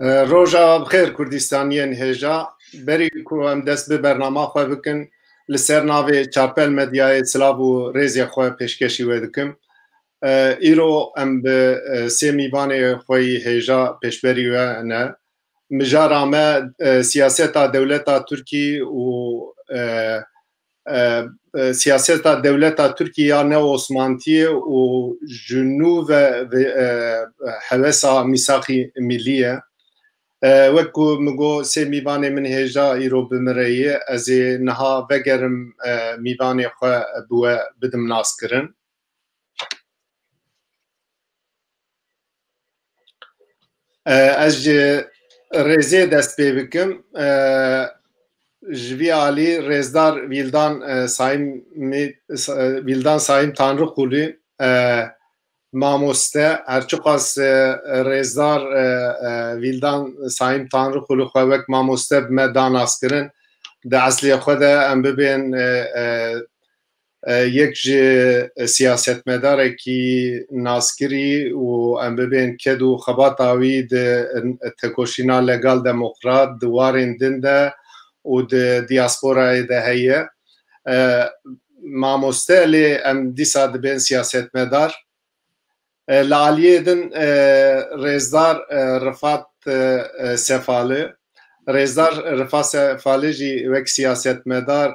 روجا بخیر کردستانیان هجا بری کو ام دست به برنامه خو بکن لسر ناوی چارپل مدیای سلاو و ریزی خو پیشکشی ودکم ایرو ام به سه میوان خوی هجا پیشبری و نه مجارامه سیاست دولت ترکی و سیاست دولت ترکیه نه عثمانتی و جنوب حواسا میثاقی ملیه وەکو مگۆ سێ میوانێ من هێژا ئیرۆ بمرەیە ئەزێ نەها vەگەرم میوانێ خۆ بووە بدم ناسکردن ئەس ڕێزێ دەست پێ بکەم ji vî alî rêzdar Vîldan Saîm Tanrıkulu mamoste herçiqas rêzdar Vîldan Saîm Tanrıkulu xwe wek mamoste me danaskirin di eslê xwe de em bibên yek ji siyasetmedarekî naskirî û em bibên ked û xebata wî di tekoşîna legal demokrat di warên din de û di diasporayê de heye mamoste lê em dîsa dibên siyasetmedar li aliyê din rêzdar Rifat Sefali rêzdar Rifat Sefali jî wek siyasetmedar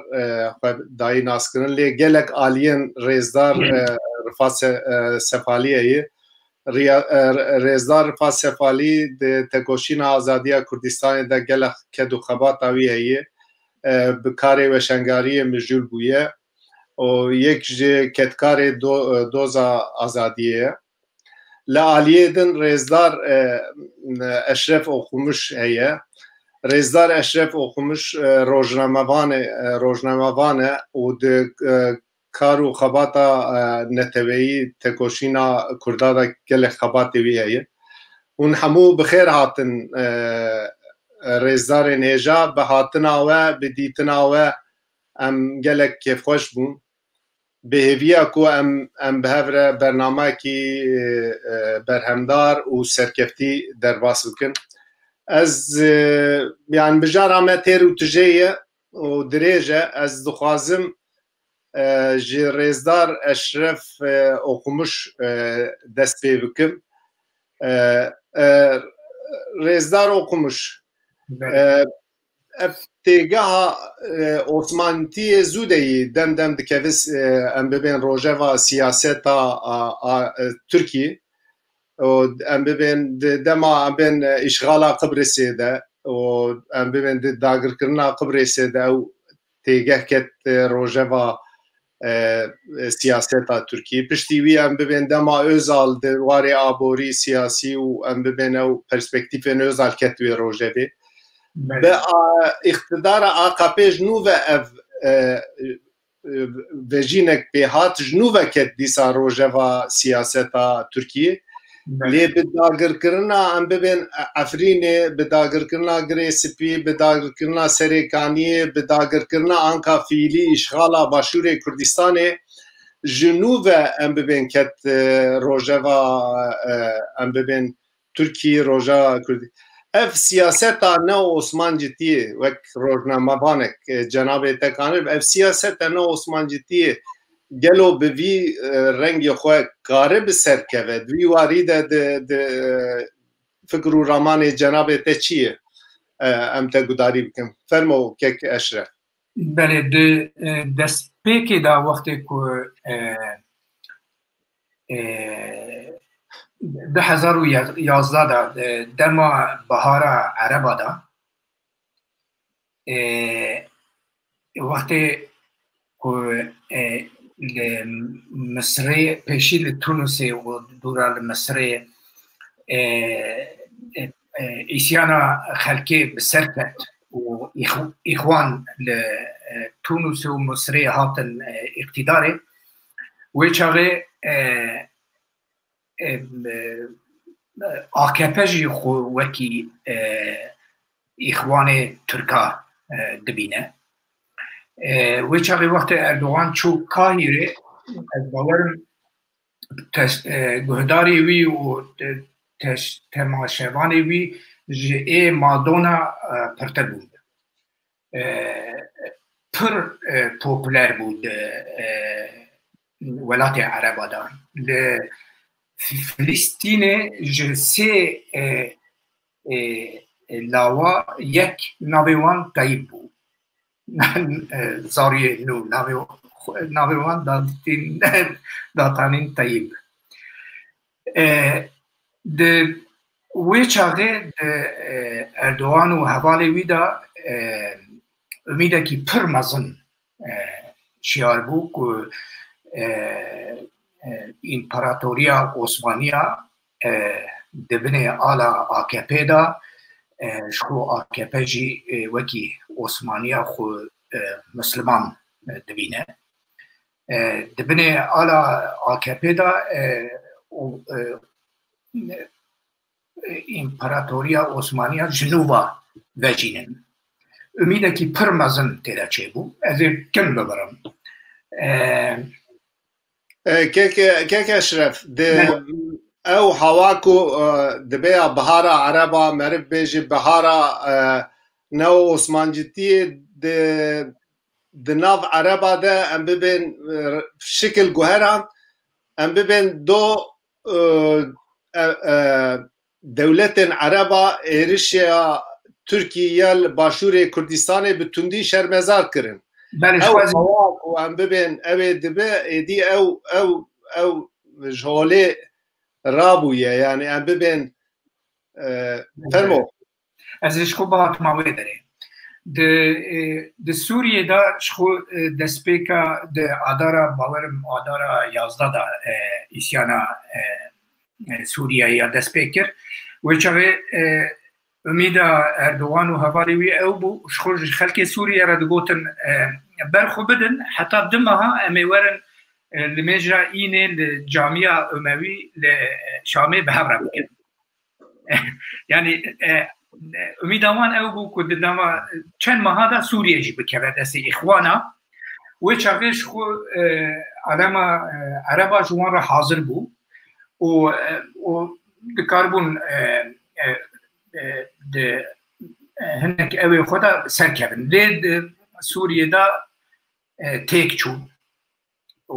xwe dayî naskirin lê gelek aliyên rêzdar Rifat Sefaliyê rêzdar Rifat Sefalî di tekoşîna azadiya Kurdistanê de gelek ked û xebata wî heye bi karê weşengariyê mijûl bûye û yek ji kedkarê doza azadiyê ye li aliyê din rêzdar Eşref Oxumuş heye rêzdar Eşref Oxumuş rojnamevan e û di kar û xebata neteweyî tekoşîna Kurda da gelek xebatê wî heye hûn hemû bi xêr hatin rêzdarên hêja bi hatina we bi dîtina we em gelek kêfxweş bûn bihêviya ku em bi hev re bernameyekî berhemdar û serkeftî derbas bikin ez yani bijara me têr û tijê ye û dirêj e ez dixwazim ji rêzdar Eşref Oxumuş dest pê bikim rêzdar Oxumuş ev têgeha Osmantiyê zû de yî dem dem dikeve em bibên rojeva siyaseta Tirkî û em bibên di dema em bên îşgala Qibrîsê de û em bibên di dagirkirina Qibrîsê de ew têgeh ket rojeva siyaseta Tirkî piştî wî em bibên dema Özal di warê aborî siyasî û em bibên ew perspektîfên Özal ket wê rojevê bi îxtidara AKP ji nû ve ev vejînek pê hat ji nû ve ket dîsa rojeva siyaseta Tirkiyê lê bi dagirkirina em bibên Efrînê bi dagirkirina Girê Spî bi dagirkirina Serêkaniyê bi dagirkirina Anka fiîlî îşgala Başûrê Kurdistanê ji nû ve em bibên ket rojeva em bibên Tirkî rojeva Kurdî ev siyaseta ne Osmancîtiyê wek rojnamevanek cenabê te kanî ev siyaseta ne Osmancîtiyê gelo bi vî rengê xwe kare bi ser keve di vî warî de di fikr û ramanê cenabê te çi ye em te gudarî bikin fermo kek Eşref Belê di destpêkê da wextê ku 2011 da derma Bihara Ereba da wextê ku li Misrê pêşî li Tunusê û dûra li Misrê îsyana xelkê bi ser ket û îxwan li Tunus û Misrê hatin îqtîdarê wê çaxê AKP jî xwe wekî îxwanê Tirka dibîne wê çaxê wextê Erdogan çû Kahîrê ez bawerim guhdarê wî û temaşevanê wî جي مادونا پرتر بود پر پوپولر بود ولات عربا دان فلسطین جسی لاوا یک ناویوان طیب بود زاری نو ناویوان داتانین طیب ده وی چاقه اردوغان و حوالی ویدا امیده که پر مزن شیار بود که امپراتوریا عثمانیا دبنه آلا AKP دا شخو AKP جی وکی عثمانیا خو مسلمان دبینه دبنه آلا AKP دا امپراتوریا عثمانیا جنوبا وجینن امیده که پر مزن تیرا چه بود از کم ببرم كيك اشرف او هواكو دبيا بهارا عربا مرب بيجي بهارا نو عثمانجتي د ناف عربا ده ام ببين شكل جوهرا ام ببين دو دولة عربا ايرشيا تركيا باشور كردستان بتندي شرمزار كرن او هواك وام ببين اوي دبي دي او جولي رابويه يعني ام ببين فرمو از شخو بات ما ودري د سوریه دا شخو د سپیکا د ادارا باورم ادارا 11 دا اسیانا سوریه یا د سپیکر وچه امیدا اردوغان و هواری وی او بو شخو خلک سوریه را دگوتن برخو بدن حتی دمها امی ورن لمجرا اینه لجامعه اموی لشامه به هبره بکن یعنی امیدوان او بو که دما چند ماه دا سوریه جی بکره دست اخوانا و چاقش خو علما عربا جوان را حاضر بو و دکاربون هنک اوی خدا سرکبن لید سوریه دا تیک چون و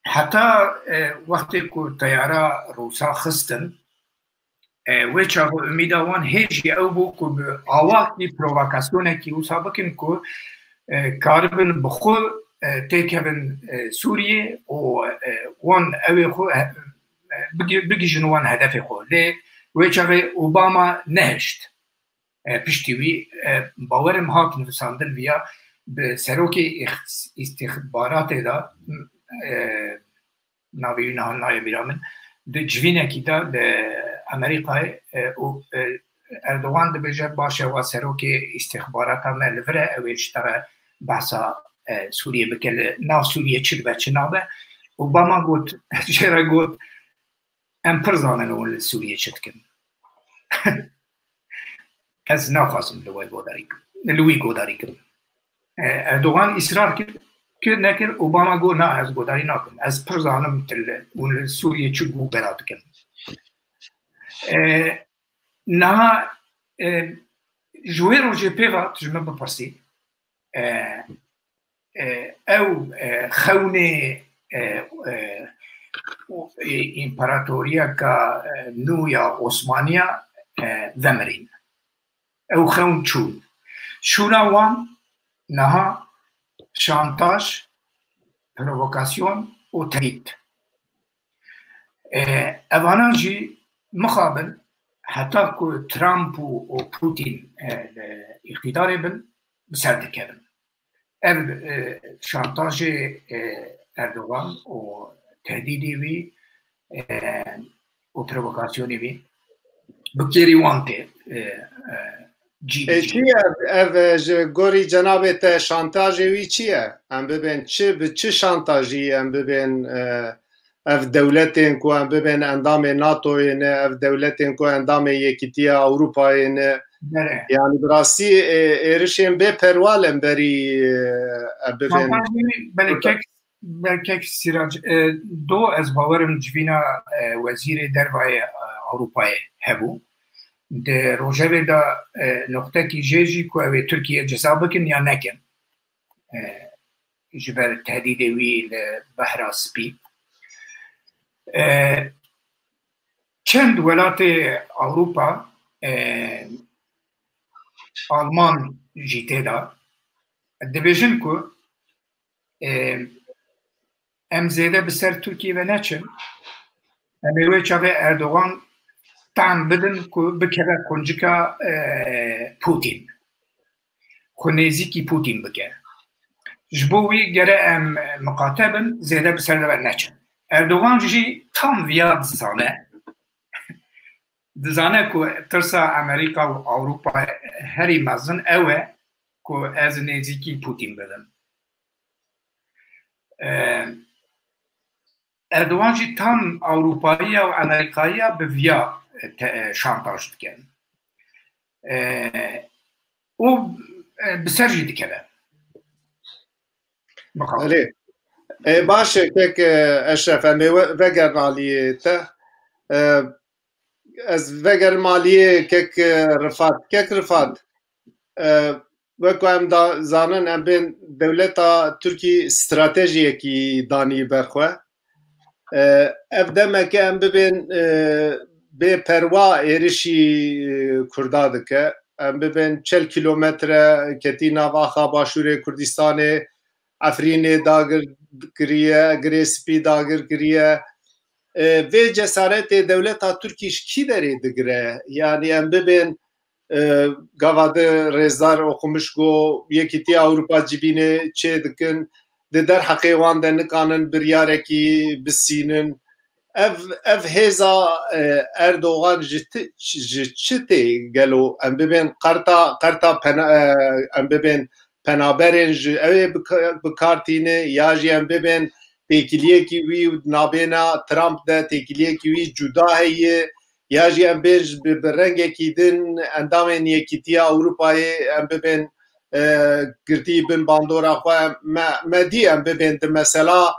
حتی وقتی که طیاره روسا خستن و چاقو امیدوان هیچی او بو که آواقی پروواکاسیونه که اوسا بکن که کاربن بخو تیکبن سوریه و وان اوی خو بگی جنوان هدف خو لی و چاقو اوباما نهشت پشتیوی باورم هات نفساندن ویا به سروک استخبارات دا ناوی نهای بیرامن ده جوینه کی دا به امریکای اردوغان ده بجر باشه و سروک استخبارات هم لفره اویش تره بحثا سوریه بکل ناو سوریه چل بچه نابه اوباما گوت چرا گوت ام پرزانن اون سوریه چتکن از نخواستم لوی گوداری کن اردوغان اصرار کرد که نکر اوباما گو نه از گوداری نکن از پرزانم تل اون سوریه چو گو برات کن نه جوی رو جپی و تجمع بپرسی او خونه امپراتوریا که نویا عثمانیا دمرین او خون چون شوراوان نها شانتاج پرووکاسیون و تهدید اوانا جی مقابل حتی که ترامپ و پوتین اقتدار بن بسرد کردن شانتاج اردوغان و تهدیدی وی و پرووکاسیونی وی بکیری وانته چیه گوری جنابت شانتاجی وی چیه؟ ام ببین چه شانتاجی ام ببین اف دولتین کو ام ببین اندام ناتو اینه اف دولتین کو اندام یکیتیا اروپا اینه یعنی براستی ایرشین به پروالم بری ببین بلکه سیراج دو از باورم جوینا وزیر دروای Avrupa'ya hebu. De rojeve da noktaki jeji ku ev Türkiye ceza bikin ya nekin. ji ber tehdîdê wî li behra spî. Çend welatê Avrupa Alman jî têda dibêjin ku em zêde bi ser Tirkiye ve neçin em ê wê çavê Erdogan tam bidin ku bikeve kuncika Putin ku nêzîkî Putin bike. Ji bo wî gere em miqate bin zêde bi ser ve neçin. Erdogan jî tam viya dizane. Dizane ku tirsa Amerika û Awropa herî mezin ew e ku ez nêzîkî Putin bidim. Erdogan jî tam Awropayî û Amerîkayî bi viya şantaj dike. û bi ser jî dikeve. Alê. Baş e kek Eşref em ê vegerin aliyê te. Ez vegerim aliyê kek Rifat. Kek Rifat. Wekî em zanin em bên dewleta Tirkî stratejiyekî danî ber xwe. Ev demeke em bibên bê perwa êrişî Kurda dike. Em bibên 40 kilometre ketî nav axa Başûrê Kurdistanê, Efrînê dagir kiriye, girê spî dagir kiriye. Vê cesaretê dewleta Tirkî ji kî derê digire? Yani em bibên gava de rêzdar oxumuş got yekîtiya Awropa civînê çê dikin, di derheqê wan de nikanin biryarekî bisînin. Ev hêza Erdogan ji çi tê gelo em bibên qerta em bibên penaberên ji ew ê bikartîne ya jî em bibên têkiliyekî wî nabêna Trump de têkiliyekî wî cuda heye ya jî em bêj bi rengekî din endamên Yekîtiya Awropayê em bibên girtî bin bandora xwe me dî em bibên di mesela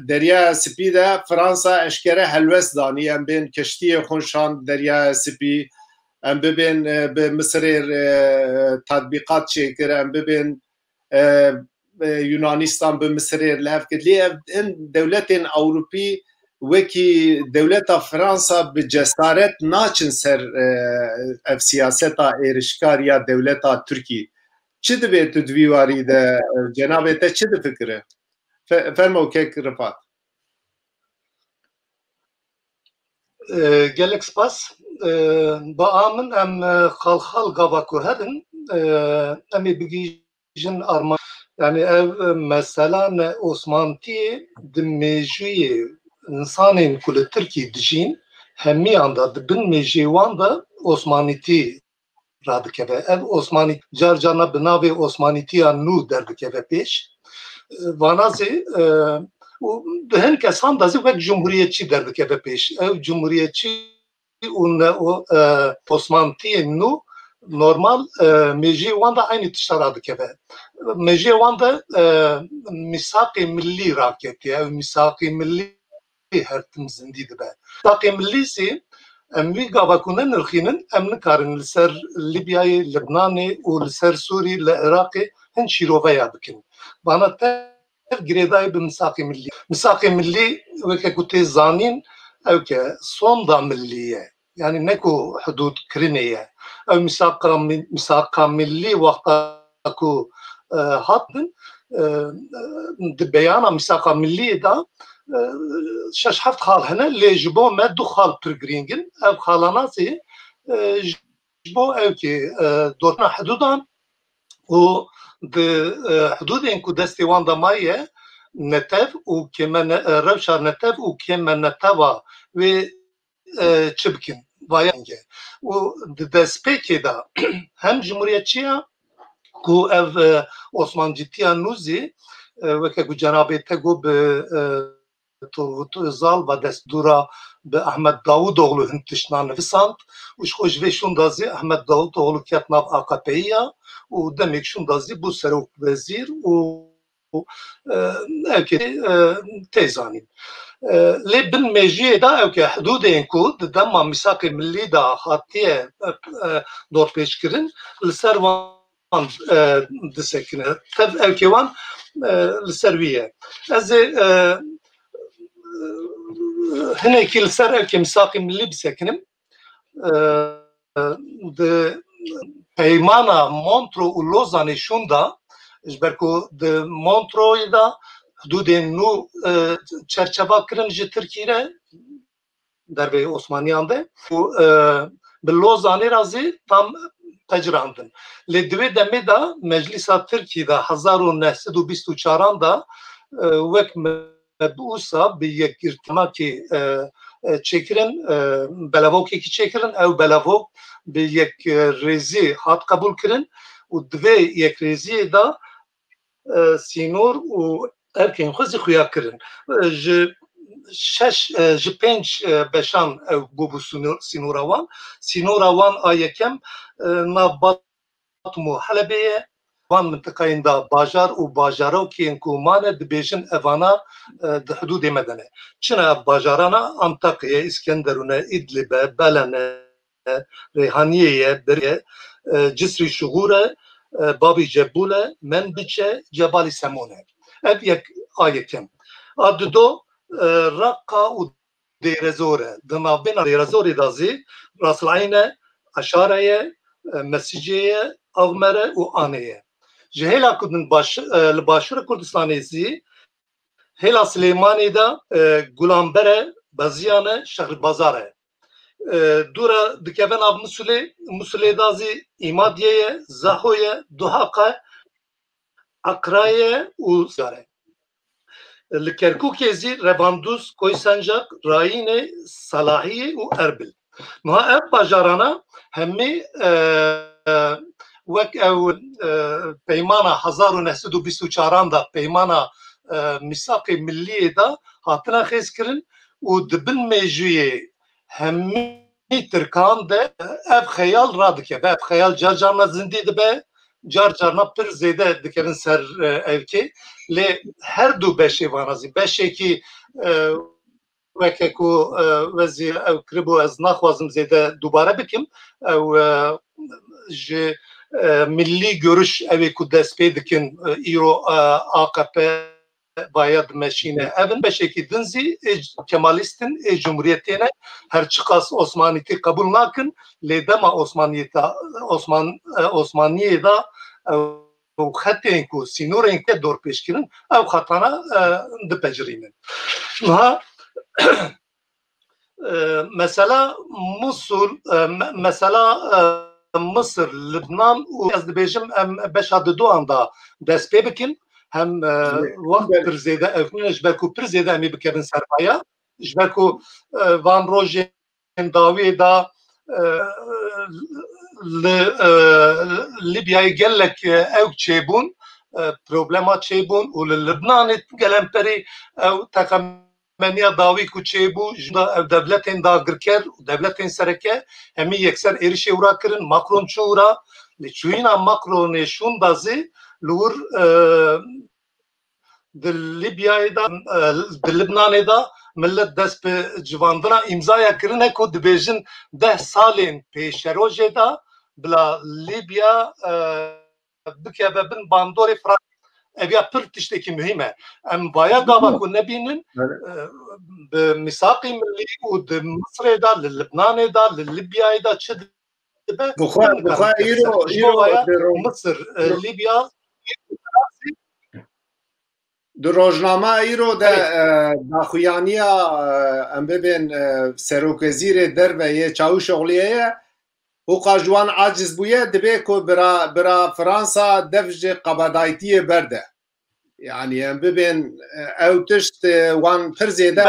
Deryaya Spî de Fransa eşkere helwest danî em bên keştiyê xwe şand Deryaya Spî em bibên bi Misrê tatbîqat çêkir em bibên Yunanistan bi Misrê li hev kir lê ev hin dewletên Awropî wekî dewleta Fransa bi cesaret naçin ser ev siyaseta êrişkar ya dewleta Tirkî. Çi dibe tu di vî warî de cenabê te çi difikire? Fermo kek Rifat. Gelek spas. Ba min em xalxal gava ku hebin em ê bigîjin arman. Yani ev mesela ne Osmantiyê di mêjiyê insanên ku li Tirkî dijîn hemiyan da dibin mêjê wan da Osmanîtî radikeve. Ev Osmanî car carna bi navê Osmanîtiya nû derdikeve pêş. Vanazê û di hin kesan da zî wek cumhuriyetçî derdikeve pêş. Ev cumhuriyetçî û Osmantiyên nû normal mêjê wan da aynı tişta radikeve. Mêjê wan de misaqê millî raketiye. Ev misaqê millî her tim zindî dibe. Misaqê millî sê em wî gava ku nenirxînin em nikarin li ser Libyayê, Libnanê û li ser Sûrî li Iraqê hin şîroveya bikin. Bana tev girêdayê bi misaqê millî. Misaqê millî weke ku tê zanîn ew ke sonda millî ye. Yani ne ku hudûd kirinê ye. Ev misaqa millî wexta ku hatin di beyana misaqa millî da şeş heft xal hene lê ji bo me du xal pir girîng in. Ev xalana sê ji bo ew kê dorna hudûdan û di hudûdên ku destê wan da maye netev û kême rewşa netev û kême neteva wê çi bikin vayenge. û di destpêkê da hem cumhuriyetçiya ku ev Osmancîtiya nû zî weke ku cenabê te got bi Turgut Özal ve destdûra bi Ahmed Davutoğlu hin tiştna nivîsand û ji xwe ji vê şûnda zî Ahmed Davutoğlu ket nav AKP'ya û demek şûnda zî bû serokvezîr û اوكي تيزانين لي بالمجيء دا اوكي حدودين كود دما ميثاق ملي دا خاطيه دور بيشكرن السروان دسكن تب اوكيوان السرويه از هنا كي السر اوكي ميثاق ملي بسكنم د پیمانا مونترو و لوزانه شوندا جبرکو د مونترو دا حدود نو چرچبا کرن جه ترکیه در به عثمانیان ده و به لوزانه رازی tam تجراندن لدوی دمه دا مجلس ترکی دا 1924 da وک مبعوثا به یک ارتما که çekirin belavok ki çekirin ev belavok bir yek rezi hat kabul kirin u dve yek rezi da sinor u erken xwezi xuya kirin ji şeş ji penç beşan ev bu sinora wan ayekem navbatmu Halebe'ye van mıntıkayında bajar u bajara ki kumane dibêjin evana di hududê me de çina bajarana Antakya, İskenderun'e, İdlib'e, Belen'e, Reyhaniye'ye, Beriye, Cisri Şuğur'e, Babi Cebul'e, Menbiç'e, Cebali Semon'e. Ev yek ayekem. Adı do Rakka u Deyrezore. Dınavbena Deyrezore dazi Rasla'yne, Aşare'ye, Mesiciye'ye, Avmer'e u Ane'ye. Jehela kudun başarı Kurdistan'ı Hela Süleymani'da Gulambere, Baziyane, Şehrbazar'e. Dura dikeven ab Musuledazi İmadiye'ye, Zaho'ye, Duhak'a, Akra'ye u Zare. Kerkuk'ezi Revanduz, Koysancak, Rayine, Salahiye u Erbil. Muha ev bajarana hemmi وک او پیمانا 1924 دا پیمانا میثاق ملی دا هاتنا خیز کرن و دبن میجوی همی ترکان ده اف خیال را دکه اف خیال جار جارنا زندی دبه جار جارنا پر زیده دکرن سر evki لی هر دو beşi وانازی beşi ki وکه کو وزی او کربو از نخوازم زیده دوباره بکم او ج milli görüş evi ku dest pê dikin îro AKP bayad meşîne evin beşekî din zî Kemalîstin Cumhuriyetê ne her çi qas Osmanîtî qebûl nakin lê dema Osmaniyê da xetên ku sînorên ke dorpêşkirin ew xetana dipecirînin. Ha mesela Musul mesela Mısır, Lübnan u ez dibêjim em beşa di doan da dest pê bikin hem wext pir zêde evne ji ber ku pir zêde em ê bikevin sermaya ji ber ku van rojên dawê da li Libyayê gelek ew çêbûn problema çêbûn û li Lübnanê gelemperî ew teqemeniya dawî ku çêbû ji ev devletên dagirker û devletên sereke hemî yekser êrişê wira kirin Macron çû wira li çûyîna Macronê şûn da zî li wir di Libyayê da di Lübnanê da millet dest bi civandina îmzaya kirine ku dibêjin 10 salên pêşerojê da bila Libya bikeve bin bandorê ev ya pir tiştekî mühim e em vaya gava ku nebînin bi misaqî millî û di Misrê da li Lübnanê da li Libyayê da çi dibe Mısır Libya di rojnama îro de daxuyaniya em bibên serokezîrê derveyê Çavuşoğlu'ye û qajwan aciz bûye dibe ku bira Fransa dev ji qebedayîtiyê berde. Yani em bibên ew tişt wan pir zêde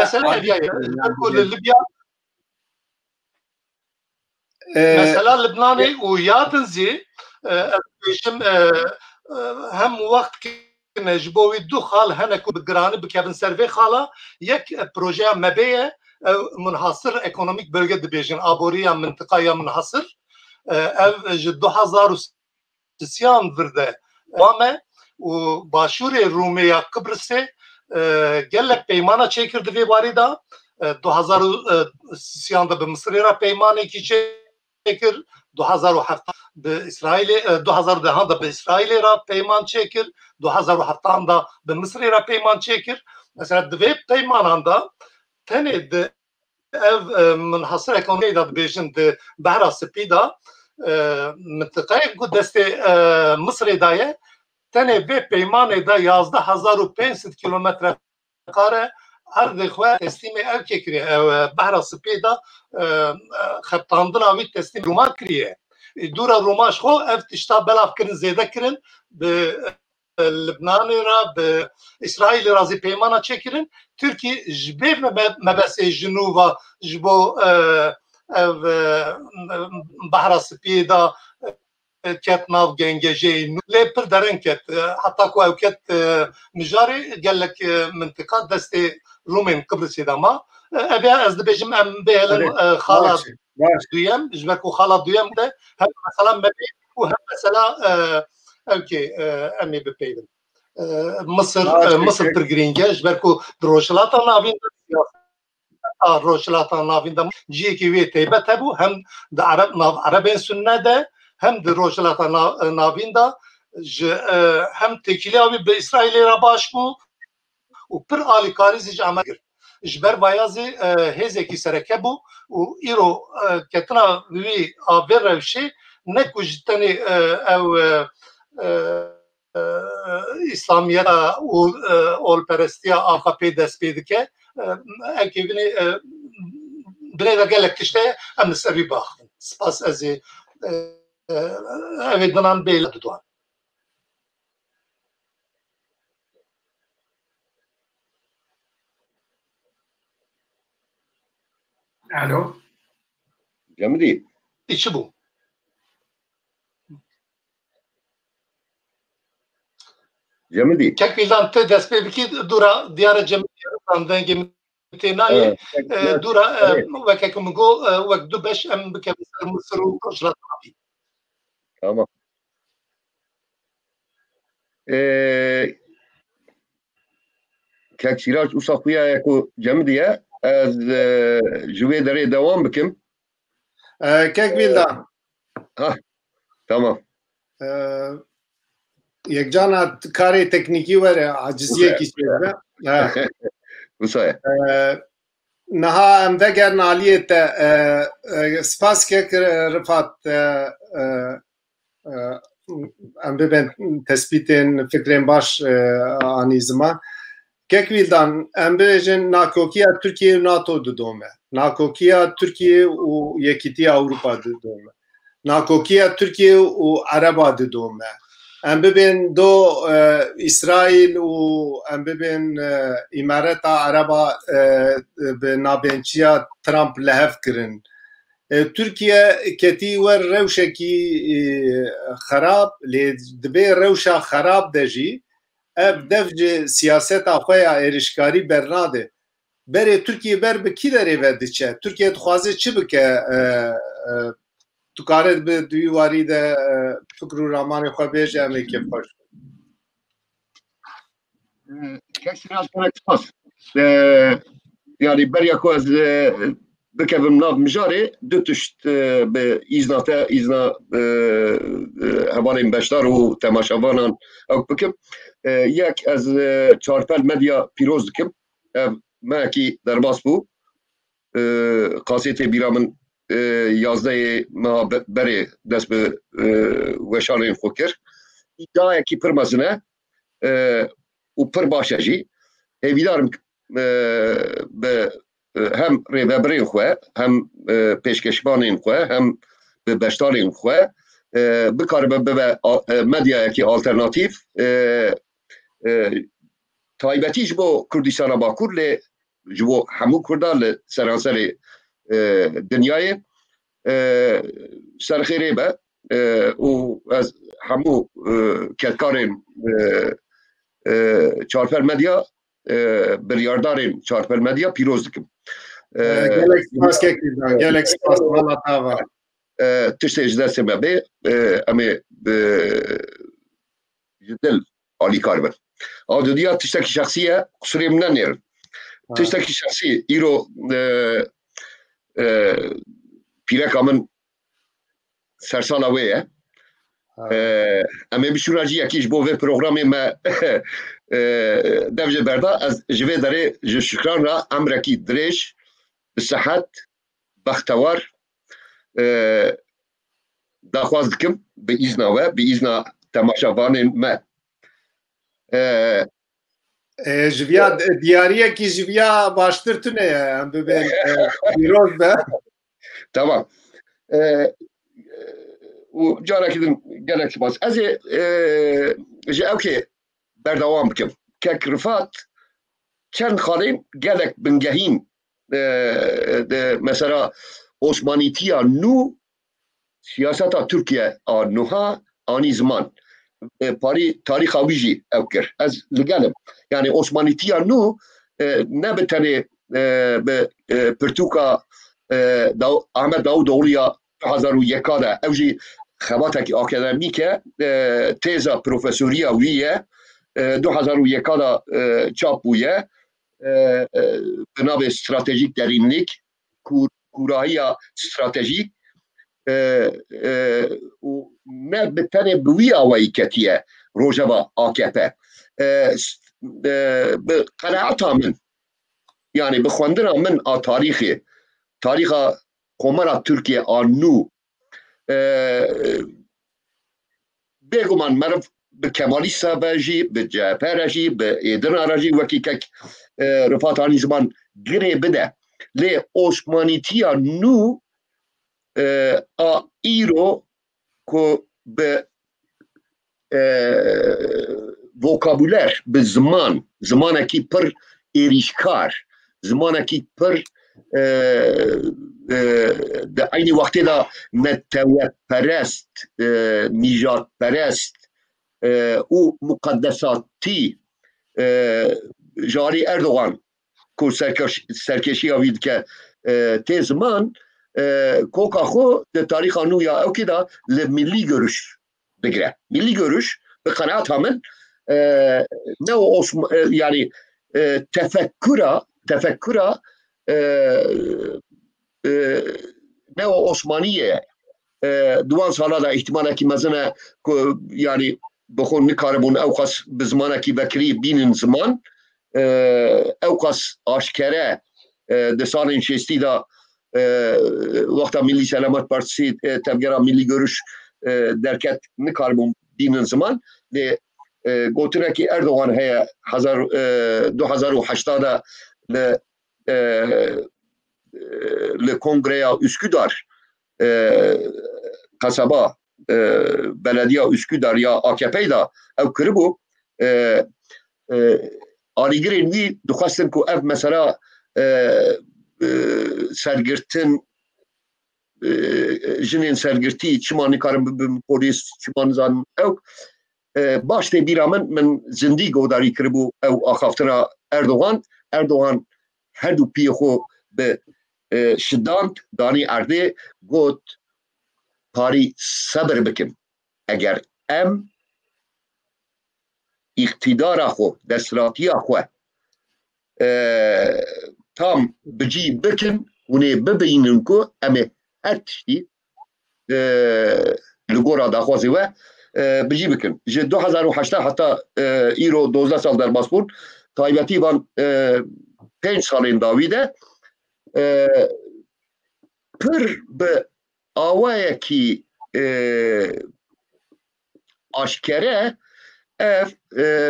mesela Lübnanê û yadin zî hem wext ji bo wî du xal hene ku bi giranî bikevin ser vê xala yek projeya mebeye ew munhasir ekonomîk bölge dibêjin aboriya mintiqaya munhasir ev ji 2003 vir de wame و باشور رومیا قبرس gelek peymana çekirdi ve varida 2013 به مصر را پیمانی کی چکر 2007 به اسرائیل 2010 da به اسرائیل را پیمان چکر 2007 da به مصر را پیمان چکر مثلا دوی پیمانanda tane de ev منحصر ekonomiyi da bejin de Bahra Spida منطقه گو دست مصر دایه tane ve پیمانه da 11500 kilometre kare هر دخواه تسلیم ev کریه بحر سپیدا خطاندنا وی تسلیم روما کریه دورا روماش خو اف تشتا بلاف کرن زیده کرن به لبنان را به اسرائیل رازی پیمانا چکرن ترکی جبه مبسه جنوبا جبو بحر سپیدا كات ناف جنجي لي بر درن كات حتى كو كات مجاري قال لك منطقه دستي رومين قبرص دما ابي از بجم ام بهل خالد دويم جبكو خالد دويم ده مثلا مبي وهم مثلا اوكي امي ببيبل مصر ترجرينجا جبكو دروشلاتا نافين روشلاتا نافين دم جي كي وي تيبت ابو هم د عرب ناف عربين سنه ده هم در روشلاتا ناویندا هم تکیلاوی به اسرائیل را باش بو و پر آلیکاری زیج عمل کرد جبر بایازی هزه کی سرکه بو و ایرو کتنا وی آور روشی نکو جتنی او اسلامیت و اول پرستیا AKP دست پیده که اکی بینی بینی دا گلک تشته هم نسروی باختن سپاس ازی evet danan beyler doğan. Alo. Cemil. İçi bu. Cemil. Kekbildan te despevki dura diyara Cemil denge tenayi dura ve kekumgo ve du beş em bekemser Mısır uçlat abi. Tamam. Kekşiraç usakuya yako Cemil'ye az jüve dere devam bikim. Kekbildan. Ha, tamam. Yekcana kare tekniki var ya aciziye kişiye. Usaya. Naha em veger naliyete spas kek Rıfat em bibin tespitin fikrin baş anizma. Kekvildan em bejin nakokiya Türkiye NATO didome. Nakokiya Türkiye u yekitiya Avrupa didome. Nakokiya Türkiye u Araba didome. Em bibin do İsrail u em bibin İmareta Araba bi nabençiya Trump lehev kirin. Türkiye ketî wer rewşekî xerab lê divê rewşa xerab de jî ev dev ji siyaseta xwe ya êrişkarî bernade. Berê Türkiye ber bi kî derê ve diçe? Türkiye dixwaze çi bike? Tu kare bi duî warî de fikr û ramanê xwe bêje em ê kêfxweş. Kekşiraç bana spas. Yani berya ku ez bikevim nav mijarê du tişt bi îzna hevalên beşdar û temaşevanan ew bikim. Yek ez çarpel medya pîroz dikim. Ev mekî derbas bû. Qasîtê bîra min yazdeyê meha berê dest bi weşanên xwe kir. İddiayekî pir mezin e û pir baş e jî. Hêvîdarim bi hem rêveberên xwe hem pêşkeşvanên xwe hem bi beşdarên xwe bikaribe bibe medyayekî alternatîv taybetî ji bo Kurdistana Bakur lê ji bo hemû Kurdan li seranserê dinyayê serxêrê be û ez hemû ketkarên çarpel medya biryardarên çarpel medya pîroz dikim. Gelek spas Kekvildan, gelek spas valla tava. Tiştê ji destê me bê em ê ji dil عالی کار بن آدودیا تشتکی شخصیه قصری من نرن تشتکی شخصی ایرو پیرک من سرسال اوه اما بشورا جی یکیش بو و پروگرامی ما دفجه بردا از جوه داره شکران را امرکی دریش بصحت بختوار داخواز دکم به ایزنا و به ایزنا تماشاوان ما جویا دیاریه کی جویا باشتر تونه هم ببین پیروز به tamam و جارا كده قالك باس ازي جا اوكي بردوام بكم كرفات كان خالين قالك بنجهين مثلا عثمانيتيا نو سياسة تركيا نوها اني زمان باري تاريخ اويجي اوكر از لقالم يعني عثمانيتيا نو نبتني برتوكا احمد داود اولیا 2001 ده اوجی خباتک آکادمیکه تیزا پروفسوریا ویه 2001 ده چاپ بویه بنابه استراتژیک دerinlik کورایی استراتژیک و نه بتنه بوی آوایی کتیه روجبا AKP بقناعتها من يعني بخواندنا من تاريخ قمرة تركيا آنو بيغمان مرف بكماليسا باجي بجابه راجي بإيدنا راجي وكيكك رفات عني زمان غيري بدا لي عثمانيتيا نو إيرو كو ب فوكابولار بالزمان زمانكي پر إيريشكار زمانكي پر در aynı vakti de mettevet perest, nijat perest u mukaddesati jari Erdoğan ku serkeşi avid ke te zaman koka xo de tariha nû ya ew da li millî görüş bigire. Millî görüş bi qenaat hemin ne o yani tefekkura ne o Osmaniye دوان سالا دا احتمالا کی مزنه yani بخون نکاربون اوقاس بزمانه کی بکری بینن زمان اوقاس آشکره ده سالین شستی دا وقتا ملی سلامت پارتisi تبگرا ملی görüş derket نکاربون بینن زمان ده گوتنه کی اردوغان هیا 2008 دا لکنگریا Üsküdar kasaba belediye Üsküdar ya AKP'yi da ev kırıbu aligirin vi duhastin ku ev mesela sergirtin jinin sergirti çimani karım polis çimani zan ev başta bir amen men zindi godari kırıbu ev akaftıra Erdoğan her du piyo be شداند دانی ارده گوت پاری صبر بکن اگر ام اقتدار خو دستراتی خو tam بجی بکن ونه ببینن که امه هر تشتی لگورا داخوازی و بجی بکن جه 2008 حتی ایرو 12 سال در باسپور تایبتی بان 5 سالین داویده پر به آوائه کی آشکره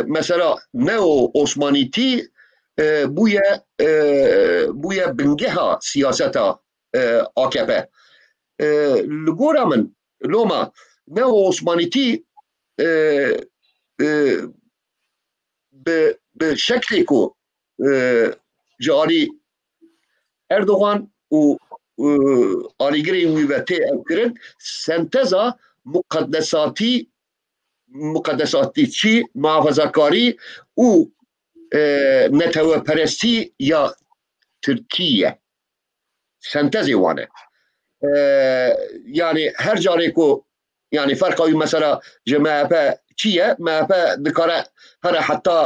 مثلا نو عثمانیتی بویا بنگه ها سیاست AKP لگورا من لوما نو عثمانیتی به شکلی که جاری Erdoğan u aligirin müvete evkirin senteza mukaddesati muhafazakari u neteveperesti ya Türkiye sentezi vane yani her cari ku yani farkı mesela MHP چیه MHP دکاره هر حتی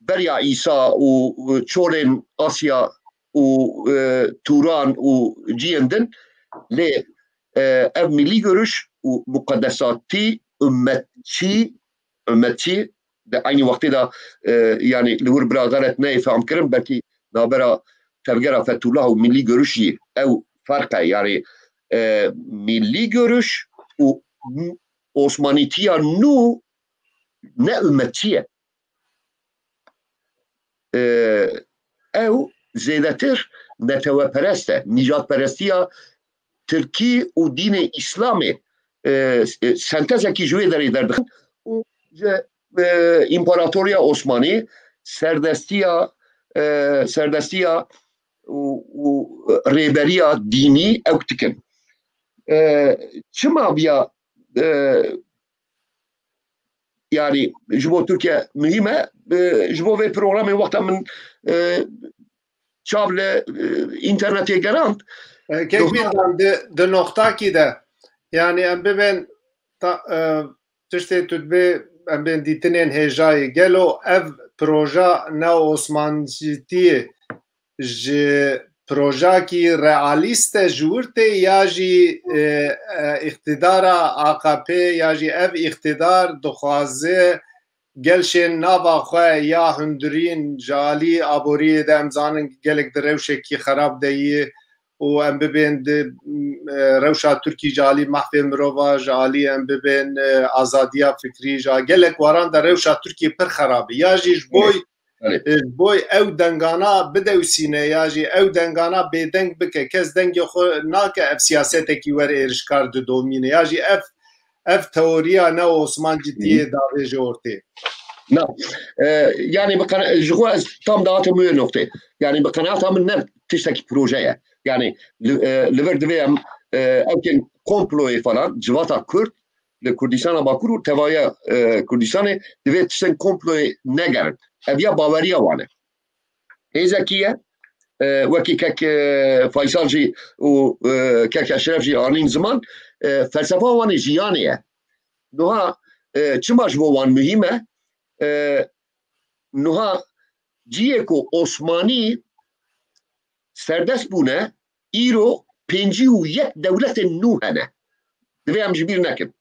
بریا ایسا و چورن آسیا و توران و جیندن لی ev milli görüş و mukaddesati ümmetçi de aynı vakti da yani lüvur birazaret neyi faham kırım belki nabera tevgera Fethullah و milli görüşü ev farkı yani milli görüş و Osmanitiya nu ne ümmetçiye ev zeydetir netevepereste nicatperestiya Türkiye و دین İslam'ı sentezeki jüve derdi و İmparatoriya Osmanlı serdestiya و rehberiya dini evtikin çima biya yani jibo Türkiye mühime jibo ve programı vakta min çavle internete gerant Kekbirdan de nokta ki de yani em ben tişte tutbe em ben ditinen hejayı gelo ev proje ne Osmanlıcı ji proje ki realiste jurte ya ji iktidara AKP ya ji ev iktidar duxwaze gelşen nava xwe ya hundurin jali aboriye de em zanin gelek de rewşekî xerab deyi و ام ببین روشا ترکی جالی محفل مروه جالی ام ببین آزادیا فکری جا گلک واران در روشا ترکی پر خرابه یا جیش بوی او دنگانا بدوسینه یا جی او دنگانا بدنگ بکه کس دنگ خو ناکه اف سیاسته کی ور ارشکار دو دومینه یا جی اف تئوریا نه عثمان جدیه داوی جورتی نه yani جغوا tam dağıtımı nokta yani bakanatam ne tişteki projeye yani Liverpool'da evken komployu falan civata Kürt le Kürdistan'a bakuru tevaya Kürdistan'ı deve tişten komployu ne gelir evya Bavariya vane ezekiye vaki kek Faysalci u kek Eşrefci anin zaman felsefa vane jiyaniye noha çımaş bu van mühime noha ciyeko Osmani serdest bune İro 51 devletin nû hene. Divê em ji bîr nekin.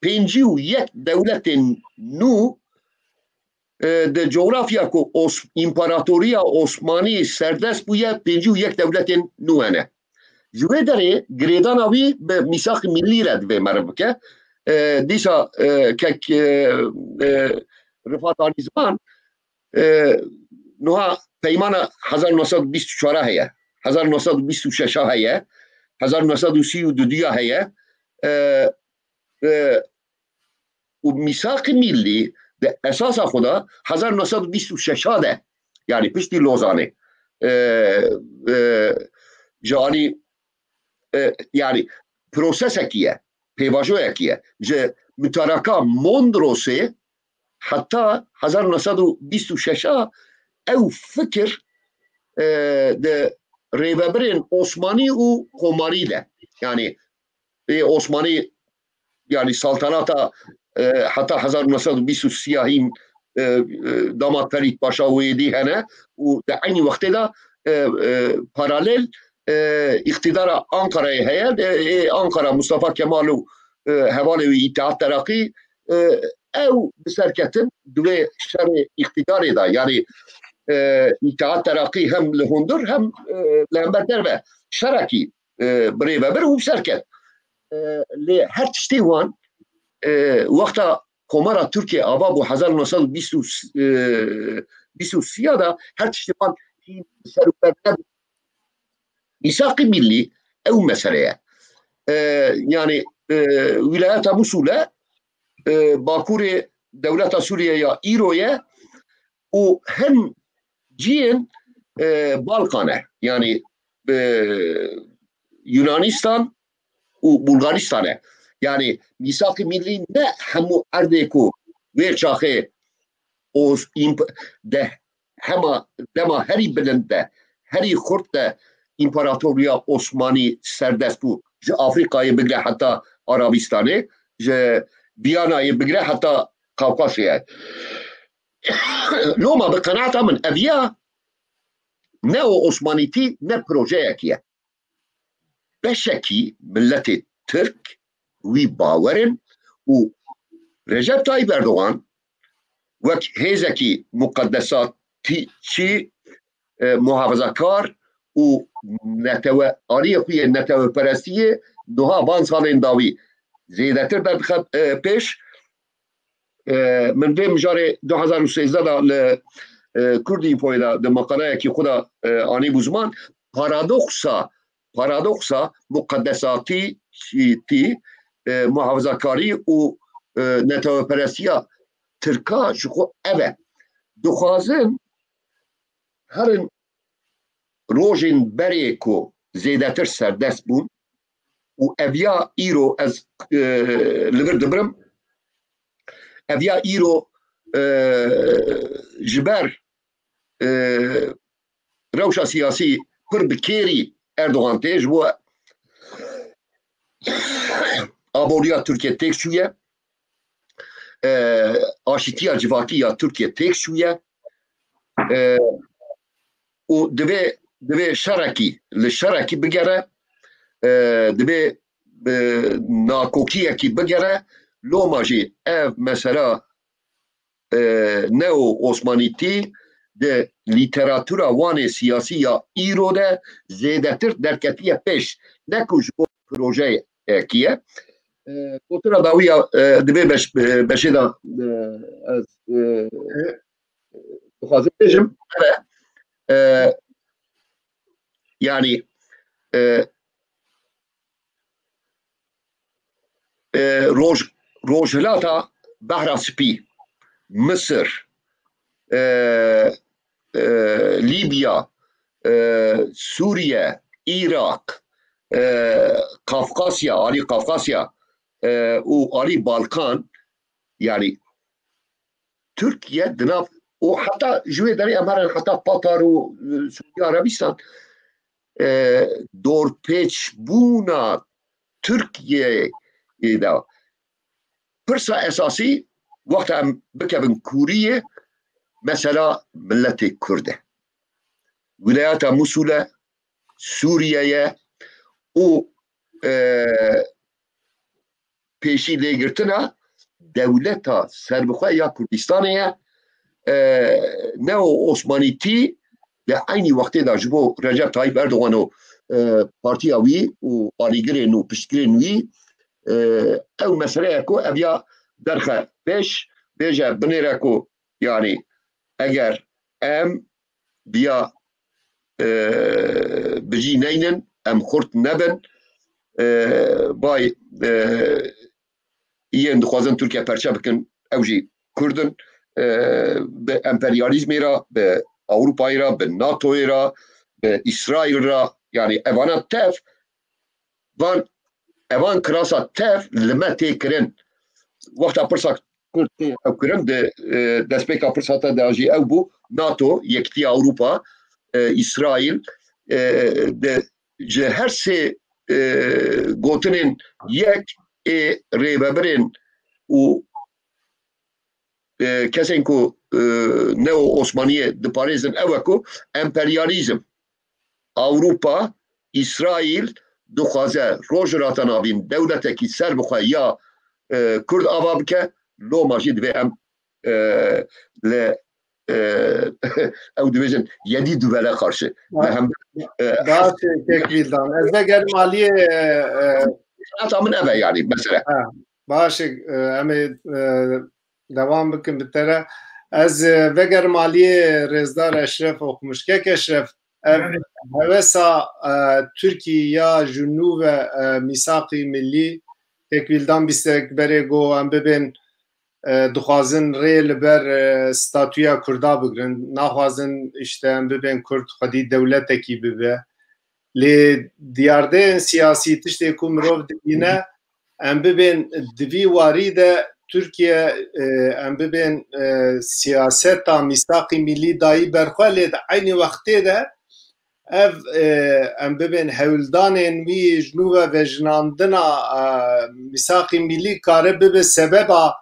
51 devletin nû de coğrafya ku İmparatoriya Osmanî serdest bûye 51 devletin nû hene. Ji wê derê girêdana wî bi mîsaq millî re divê mere bike. Dîsa kek Rifat Anîzman noha peymana 1924 heye 1926 heye 1932 heye و میثاق ملی de esasa xuda 1926 de yani pişti Lozan'ı yani yani proses ekiye pevajo ekiye je mütaraka Mondros'e hatta 1926 ev fikir de revberin Osmani u Komari de yani Osmani yani saltanata hatta 1920 siyahim damat Ferit Paşa ve yedi hene u de aynı vakte da paralel iktidara Ankara'ya heye Ankara Mustafa Kemal'u hevale ve İttihat Terakki ev biserketin dve şerri iktidarı da yani İttihat Terakki hem lehundur hem lehemberder ve şeraki bire ve bir u biserket her tişti wan vakta Komara Türkiye ava bu 1923 da her tişti wan serüberden İsaki milli ev meseleye yani vilayeta Musul'e Bakuri devleta Suriye'ye İro'ya o hem ciğen Balkan'a yani Yunanistan و Bulgaristan'a yani misak-ı milli ne hemu erdeko ve çahe o de hema dema heri bilinde heri kurtte İmparatoriya Osmanlı serdest bu Afrika'yı bile hatta Arabistanê ji Biyanayê bigire heta Kawkasyayê. Loma bi qenaeta min ev ya ne o Osmanîtî ne projeyekî ye. Beşekî milletê Tirk wî bawerin û Recep Tayyip Erdoğan wek hêzekî muqeddesatî muhafazakar û aliyê xwe yê netewperestiyê duha van salên dawî zêdetir derdixe pêş. Min vê mijarê 2013 da li Kurdî Înfoyê da di maqaleyekî xwe da anîbû ziman paradoksa muqeddesatî muhafazakarî û netewperestiya Tirka ji xwe ev e. Dixwazin herin rojên berê ku zêdetir serdest bûn û ev ya îro ez li vir dibirim ev ya îro ji ber rewşa siyasî pir bi kêrî Erdoğan tê ji bo aboriya Tirkiye têk çûye aşîtiya civakî ya Tirkiye têk çûye û divê şerekî li şerekî bigere divê nakokiyekî bigere loma jî ev mesela neo Osmanîtî di lîteratûra wanê siyasî ya îro de zêdetir derketiye pêş ne ku ji bo projeyekî ye. Gotina dawiya divê beşê da ez dixwazim bêjim yani rojhilata Behra Spî, Mısır, Libya, Suriye, Irak, Kafkasya, Ali Kafkasya û Ali Balkan yani Türkiye dinav û heta ji wê derê em herin heta Qatar û Suudi Arabistan dorpêçbûna Tirkiyeyê de pirsa esasî wexta em bikevin Kûriyê mesela milletê Kurd e. Wilayeta Musulê, Sûriyeyê û pêşî lêgirtina dewleta serbixwe ya Kurdistanê ye neo Osmanîtî li aynî wextê da ji bo Recep Tayyip Erdoğan û partiya wî û alîgirên û piştgirên wî ew meseleye ku ev ya derxe pêş bêje binêre ku yani eger em biya bijî neynin em xurt nebin bay yên dixwazin Tirkiye perçe bikin ew jî Kurdin bi emperyalizmê ra bi Avrupayê ra bi NATOyê ra bi İsraîl ra yani evana tev evan kirasa tev li me tê kirin wexta pirsa Kurd tê ew kirin di destpêka pirsata de jî ew bû NATO, Yekîtiya Ewropa, İsraîl ji her sê gotinên yek ê rêvebirên û kesên ku neo Osmaniyê diparêzin ew e ku emperyalizm Ewropa, İsraîl dixwaze rojhilata navîn dewletekî serbixwe ya Kurd ava bike loma jî divê em li ew dibêjin yedî duvele qarşı Başê tekbîldan ez vegerim aliyê heta min ev e yani mesele başê em ê devam bikin bi te re ez vegerim aliyê Rêzdar Eşref oxumişkek Eşref hevesa Tirkiye ya ji nû ve mîsaqî millî tekbîldan bîstek berê got em bibên dixwazin rê li ber statûya Kurda bigirin naxwazin işte em bibên Kurd xwedî dewletekî bibe lê diyardeyên siyasî tiştê ku mirov dibîne em bibên divî warî de Tirkiye em bibên siyaseta mîsaqî millî dayî berxwe lê di aynî wextê de ev em bibên hewldanên wî ji nû ve vejinandina mîsaqê millî kare bibe sebeba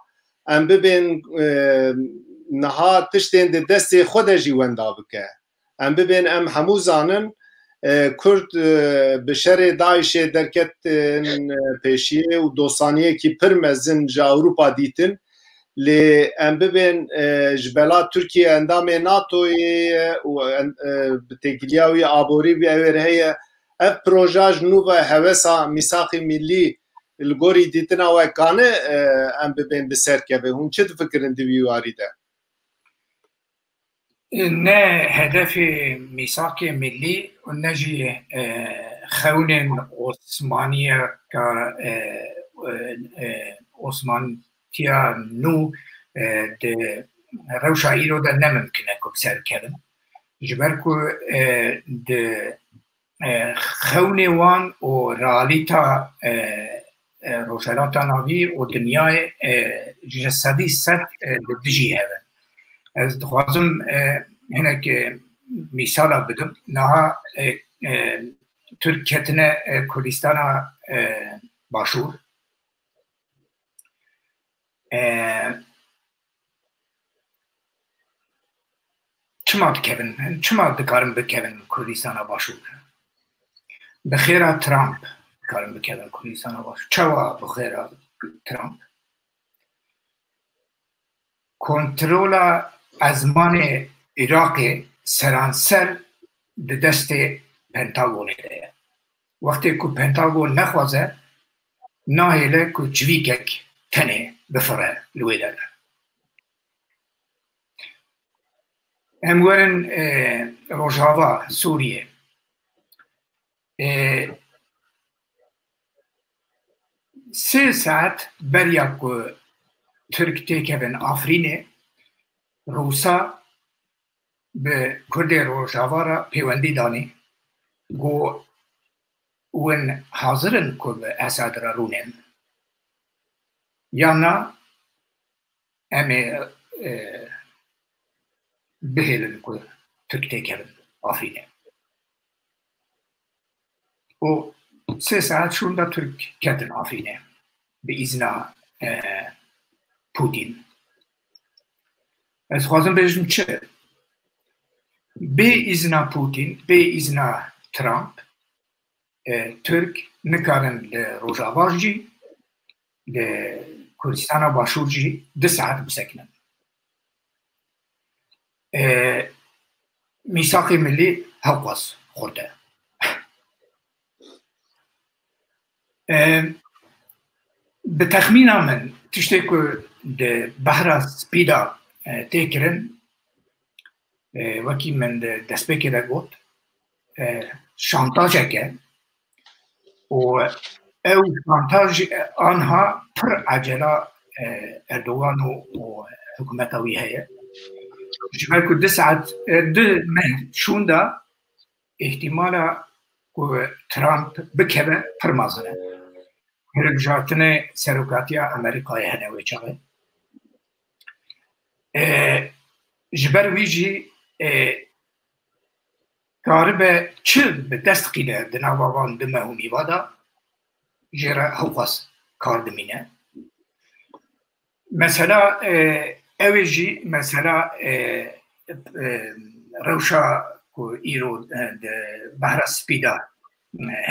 em bibên niha tiştên di destê xwe de jî wenda bike. Em bibên em hemû zanin Kurd bi şerê Daişê derketin pêşiyê û dosaniyekî pir mezin ji Ewropa dîtin lê em bibên ji bela Tirkiye endamê NATOyê û bi têkiliya wî aborî wî ew heye ev proja ji nû ve hewesa mîsaqê millî li gorî dîtina we kane em bibên bi ser keve hûn çi difikirin di wî warî de? Ne hedefê mîsaqê millî û ne jî xewnên Osmaniye Osmantiya nû di rewşa îro de nemimkin e ku bi ser kevin ji ber ku di xewnê wan û realîta rojhelata navî û dinyayê ji sedî sed li dijî heve. Ez dixwazim hinek mîsala bidim. Niha Türk ketine Kurdistana Başûr. Çima dikevin? Çima dikarin bikevin Kurdistana Başûr? Bi xêra Trump dikarin bikevin Kurdistana Başûr. Çawa bi xêra Trump? Kontrola ezmanê Iraqê seranser di destê Pentagonê de ye. Wextê ku Pentagon nexwaze nahêle ku civîkek tenê bifire li wê de. Em werin Rojava Sûriye. Sê saet beriya ku Türk têkevin Afrînê Rûsa bi Kurdê Rojava ra pêwendî danî got win hazirin ku bi Esad re rûnin ya na em ê bihêlin ku Türk têkevin Afrînê. û sê saet şûn da Türk ketin Afrînê bi îzna Putin. Ez dixwazim bêjim çi? Bê îzna Putin, bê îzna Trump, Türk nikarin li Rojava jî, li Kurdistana Başûr jî di saet bisekinin. Mîsaqê millî hewqas xurde. Bi texmîna min tiştê ku di behra spîda tê kirin wekî min di destpêkê de got şantajek e û ew şantaj anha pir ecela Erdogan û hikûmeta wî heye ji ber ku di saet di meh şûn da ihtimala ku Trump bikeve pir mezin e. Hilbijartinê serokatiya Amerîkayê hene wê çaxê. Ji ber wî jî karibe çi bi dest xîne di nava wan di mehûnîva da jê re hewqas kar dimîne. Mesela ew ê jî mesela rewşa ku îro di behra spîda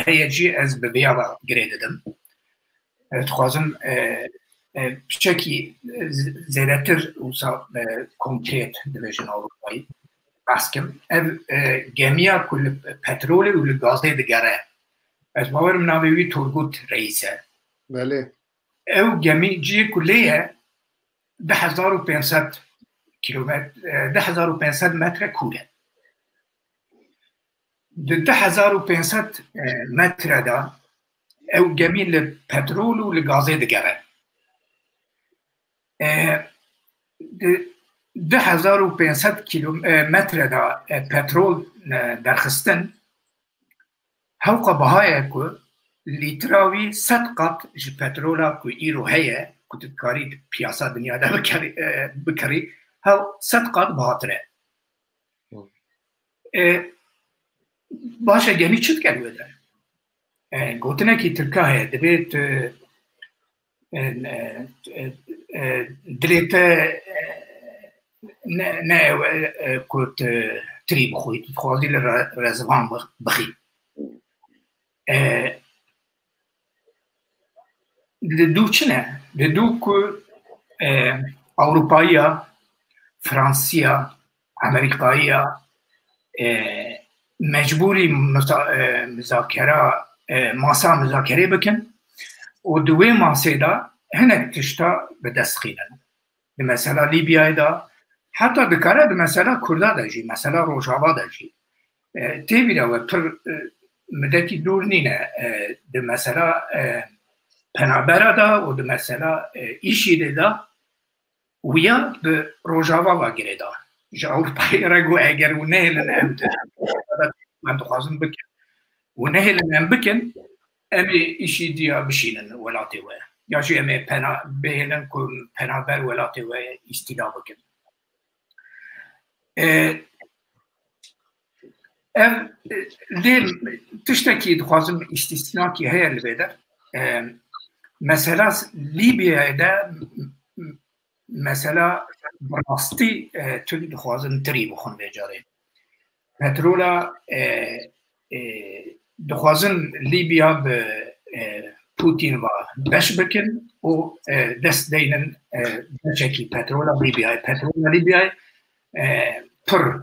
heye jî ez bi vêya ve girê didim. Dixwazim piçekî zêdetir wisa konkrêt dibêjin Ewropayî behs kim. Ev gemiya ku li petrolê û li gazê digere. Ez bawerim navê wî Turgut Reîs e. Belê. Ew gemî ciyê ku lê ye 10,500 kilometre 10,500 metre kûr e. Di 10,500 metre da ew gemî li petrol û li gazê digere. Di 10,500 kilometre da petrol derxistin hewqa bihaya ku lîtra wî 100 qat ji petrola ku îro heye ku tu dikarî piyasa dinyada bikirî hew 100 qat bihatir e. باشا گمی چت کرد وده گوتنه کی ترکا هست دبیت دلیت نه کت تری بخوید خوادی لرزوان بخی لدو چنه لدو که اوروپایا فرانسیا امریکایا مجبوری مذاکره ماسا مذاکره بکن و دوی ماسه دا هنک تشتا به دست خیلن مثلا لیبیا دا حتی دکاره به مثلا کرده دا جی مثلا روجاوا دا جی تیبیره و پر مدتی دور نینه ده مثلا پنابره دا و ده مثلا ایشی دا ویا به روجاوا و گره دا جاور پایرگو اگر و نهلن امد من دخوازم بکن و نهلن ام بکن امی ایشی دیا بشینن ولاتی و یا جی امی بهلن کن پنابر ولاتی و استیلا بکن لیم تشتکی دخوازم استثناء کی هی البته مثلا لیبیا دا مثلا براستی توی دخوازم تری بخون بجاره پترولا دخوازم لیبیا به پوتین و بش بکن و دست دینن بچکی پترولا لیبیا پر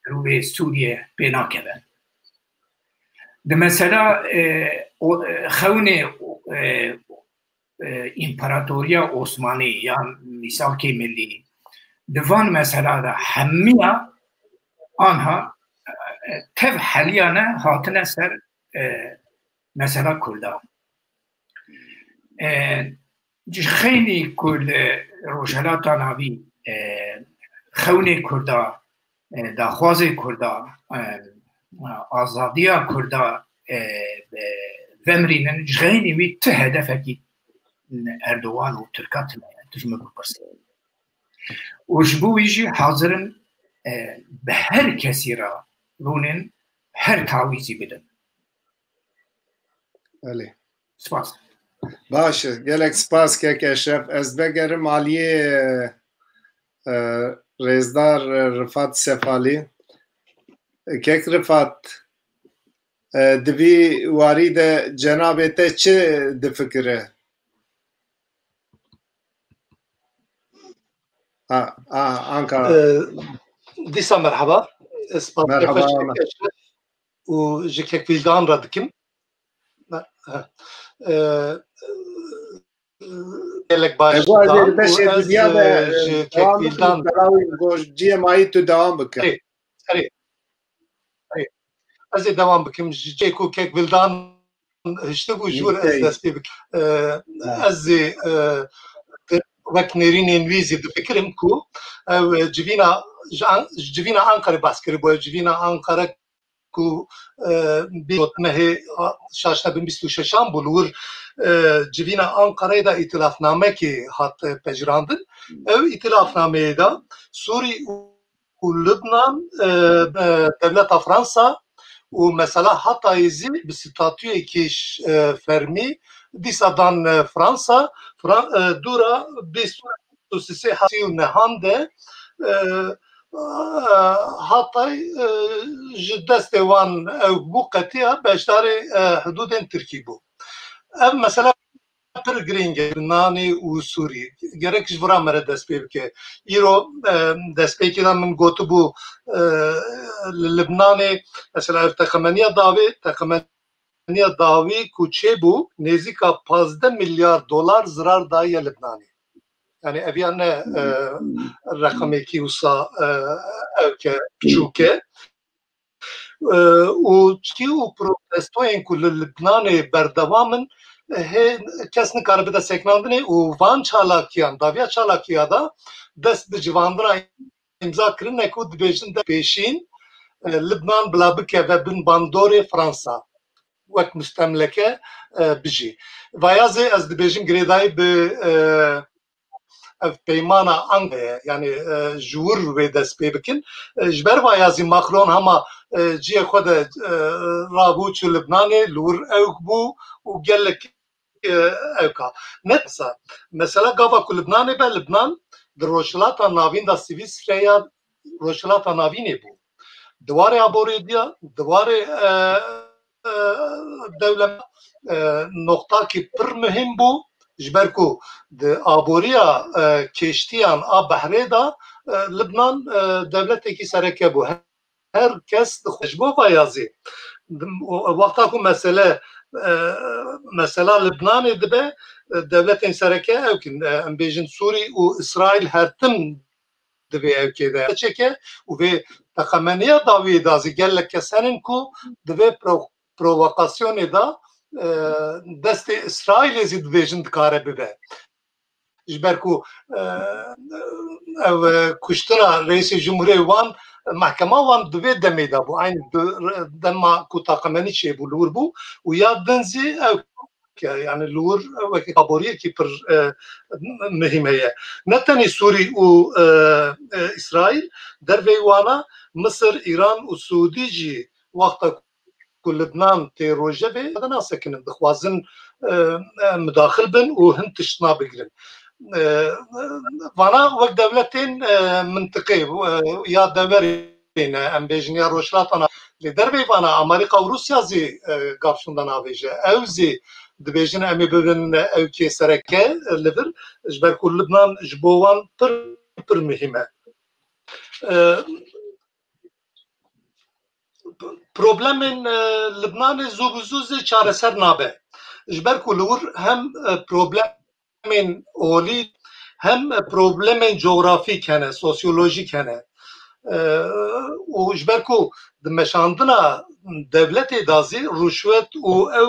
روی سوریه بنا کردن ده مثلا خونه امپراتوریا عثمانی یا مثال که ملی دوان مثلا ده همه آنها تف حالیانه هاتنه سر مثلا کلدان خیلی کل روشلات ناوی خونه کردا داخواز کردا آزادیا کردا ومرینن جغینی وی ته هدفکی اردوان و ترکات تجمع بپرسه و جبویجی حاضرن به هر کسی را رونن هر تعویزی بدن بله سپاس باشه گلک سپاس که کشف از بگرم علیه رزدار رفات سفالی کک رفات دوی وارد جنابته چه دفکره؟ أنكر ديسا مرحبا مرحبا وجيكك فيلدان ردكم لك باش فيلدان جي ماي تو دوام بك از دوام بكم جيكو كيك فيلدان اشتبو جور از دستي بك از وقت نرين انويزي بفكرم كو جبينا أنقرة باسكري بو جبينا أنقرة كو بيوت مهي شاشنا بمبستو ششان بولور جبينا أنقرة دا ائتلاف نامه كي هات پجراندن او ائتلاف نامه دا سوري ولبنان دولة فرنسا ومثلا حتى يزي بستاتيو كيش فرمي ديسا دان فرنسا دورا بسورة تسيسي حسيو نهانده حتى جدست وان بوقتها باشتار حدود تركي بو مثلا پر گرینگ لبنانی و سوری گرکش برا مرد دست پی بکه ایرو دست پی که من گوتو بو لبنانی مثلا تخمینی داوی کوچه بو نزدیک 15 میلیارد دلار ضرر دایی لبنانی یعنی اویان رقمی که وسا که چوکه و چی و پروتستوین کل لبنانی بردوامن کس نکاره بده سکناندنه و وان چالاکیان داویا چالاکیا دا دست به جواندنا امضا کرن نکود بیشن ده پیشین لبنان بلا بکه و بن باندور فرانسا وقت مستملکه بجی و یازه از بیشن گریدای به ev peymana Ankara yani jur ve dest pê bikin ji ber vayazî Macron hema ciyê xwe de rabû çû Libnanê li wir ew bû û gelek evka netsa mesela gava ku Libnanê be Libnan di rojhilata navîn da Swîsreya rojhilata navînê bû diwarê aborê diya diwarê dewlet noktakî pir mühim bû ji ber ku di aboriya kêştiyan a Behrê da Libnan devletekî sereke bû her kes ji bo vayazî wexta ku mesela Libnanê dibe devletên sereke evkin em bêjin Sûrî û İsraîl her tim divê evkê de çeke û vê texemeniya dawiyê da zî gelek kes henin ku divê provokasyonê da destê İsraîlê zî dibêjin dikare bibe ji ber ku ev kuştina Reîsê Cumhuriyê wan Mahkema wan divê demê da bû aynı dema ku taqemenî çêbû li wir bû û ya din zî ew yani li wir wekî aboriyekî pir mühim heye ne tenê Sûrî û İsraîl dervê wana Misir Îran û Sûdî jî wexta ku Libnan tê rojevê nasekinin dixwazin midaxil bin û hin tiştina bigirin vana wek devletên mintiqê ya deverên em bêjin ya rojhilata lê dervê vana Amerîka û Rûsya zî gavşûndan avêje ew zî dibêjin em ê bibin evkê sereke li vir ji ber ku Libnan ji bo wan pir mühim e problemên Libnanê zû bi zû zê çareser nabe ji ber ku li wir hem problemên olî hem problemên coğrafîk hene sosyolojîk hene û ji ber ku di meşandina devletê da zî rûşwet û ew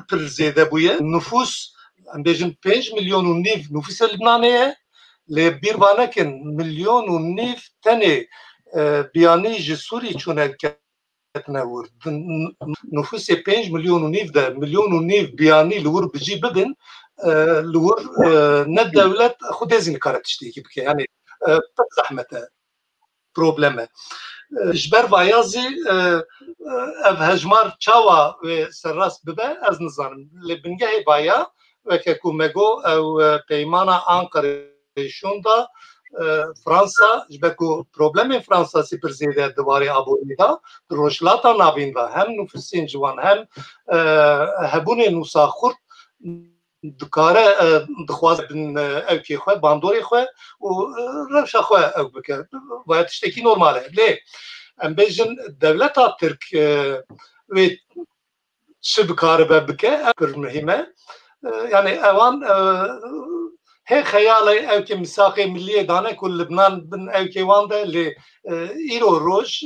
pir zêde bûye nüfus em bêjin 5 milyon û nîv nüfusê Libnanê ye lê bîr vanekin milyon û nîv tenê biyanî ji Sûrî çûne ketine wir nüfusê 5 milyon û nîv de milyon û nîv biyanî li wir bicî bibin li wir ne devlet xwedê zî nikare tiştekî bike yani pir zehmet e problem e ji ber vaya zî ev hejmar çawa wê serrast bibe ez nizanim lê bingehê vaya weke ku me got ew peymana Ankarayê şûnda Fransa ji ber ku problemên Fransasî pir zêde diwarê aborî da di rojhilata navîn da hem nüfusên ciwan hem hebûnên wisa xurt dikare dixwaze bin evkê xwe bandorê xwe û rewşa xwe ew bike vaya tiştekî normal e lê em bêjin devleta Tirk wê çi dikaribe bike pir mühim e yani ewan hê xeyalê evkê misaqê milliyê dane ku Libnan bin evkê wan de lê îro roj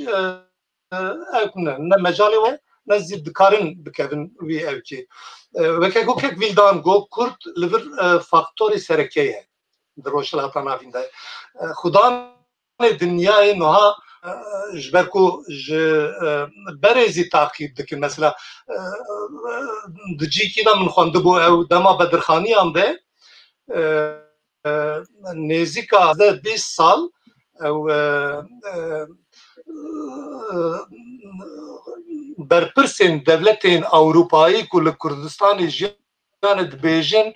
ew ne mecalê we ne zî dikarin bikevin wî evkê weke gokek vîldan got Kurd li vir faktorê serekê ye di rojhilata navîn de xudanê dinyayê niha ji ber ku ji berê zî taqîb dikin mesela di cîkî de min xwendibû ew dema bedirxaniyan de nêzîka 20 sal ew berpirsên devletên Ewropayî ku li Kurdistanê jiyanê dibêjin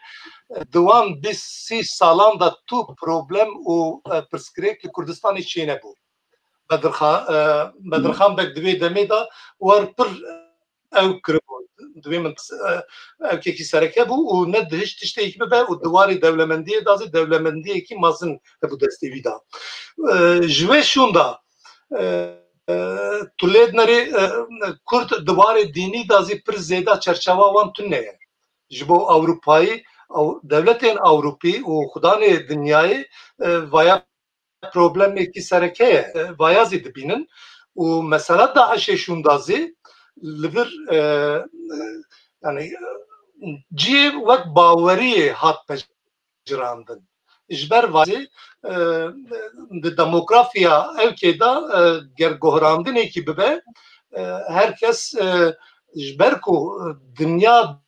di wan 20 salan da tu problem û pirsgirêk li Kurdistanê çê nebû Bedirxan bek divê demê da war pir ew kiribû divê min evkekî sereke bû û ne di hiç tiştekî bibe û diwarê dewlemendiyê da zî dewlemendiyekî mezin hebû destê wî da ji wê şûnda tu lê nerê Kurd diwarê dînî da zî pir zêde çerçeva wan tune ye ji bo Ewropayî devletên Ewropî û xudanê dinyayê vaya problemekî sereke ye vaya zî dibînin û mesela Daişê şûnda zî li vir yani ciyê wek baweriyê hat pejirandin ji ber vazî di demografiya evkê da gergohrandinekî bibe herkes ji ber ku dinya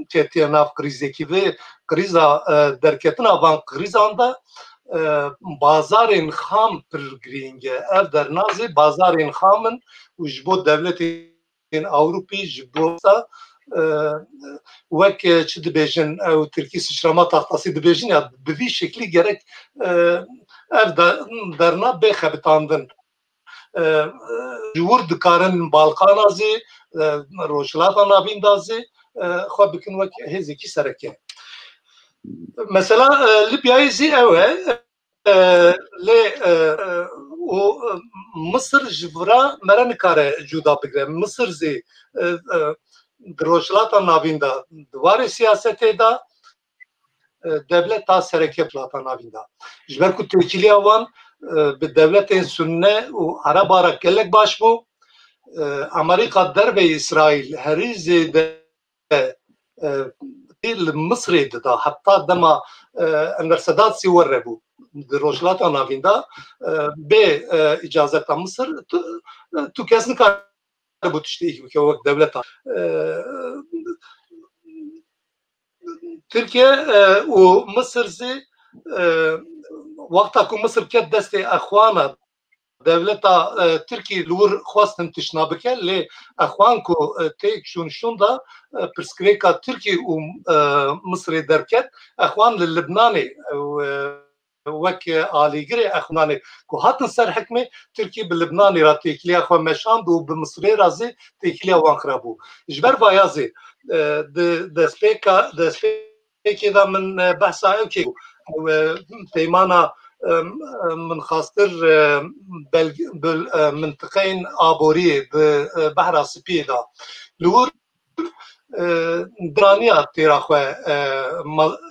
ketiye nav krizeki ve kriza derketina van krizanda bazarên xam pir girîng e. Ev dernazê bazarên xamın û ji bo devletên Ewropî ji bo wek çi dibêjin ew Tirkî sıçrama taxtasî dibêjin ya bi vî şeklî gerek ev derna bêxebitandin. Ji wir dikarin Balkana zê rojhilata navîn da zê xwe bikin wek hêzekî sereke. Mesela Libyayê zî ew e lê û Mısır ji vira mere nikare cuda bigire. Mısır zê di rojhilata navîn da di warê siyasetê da devleta sereke hilata navîn da. Ji ber ku têkiliya wan bi devletên Sunne û Arabara gelek baş bû. Amerika derve İsrail herî zêde li Mısrê dida heta dema Enver Sedat sî werre bû di rojhilata navîn da bê icazeta Mısır tu kes nikare bû tiştî bike wek devleta. Türkiye û Mısır zê wexta ku Mısır ket destê exwana devleta Tirkî li wir xwastin tişna bike lê exwan ku tê şûn da pirsgirêka Tirkî û Mısrê derket exwan li Libnanê wek alîgirê exwananê ku hatin ser hikmê Tirkî bi Libnanê ra têkiliya xwe meşand û bi Misrê ra zê têkiliya wan xirabû. Ji ber vaya zê di destpêkê da min behsa ew kê peymana من خاستر منطقين آبوري بحر سپی دا لور درانیا تیراخوه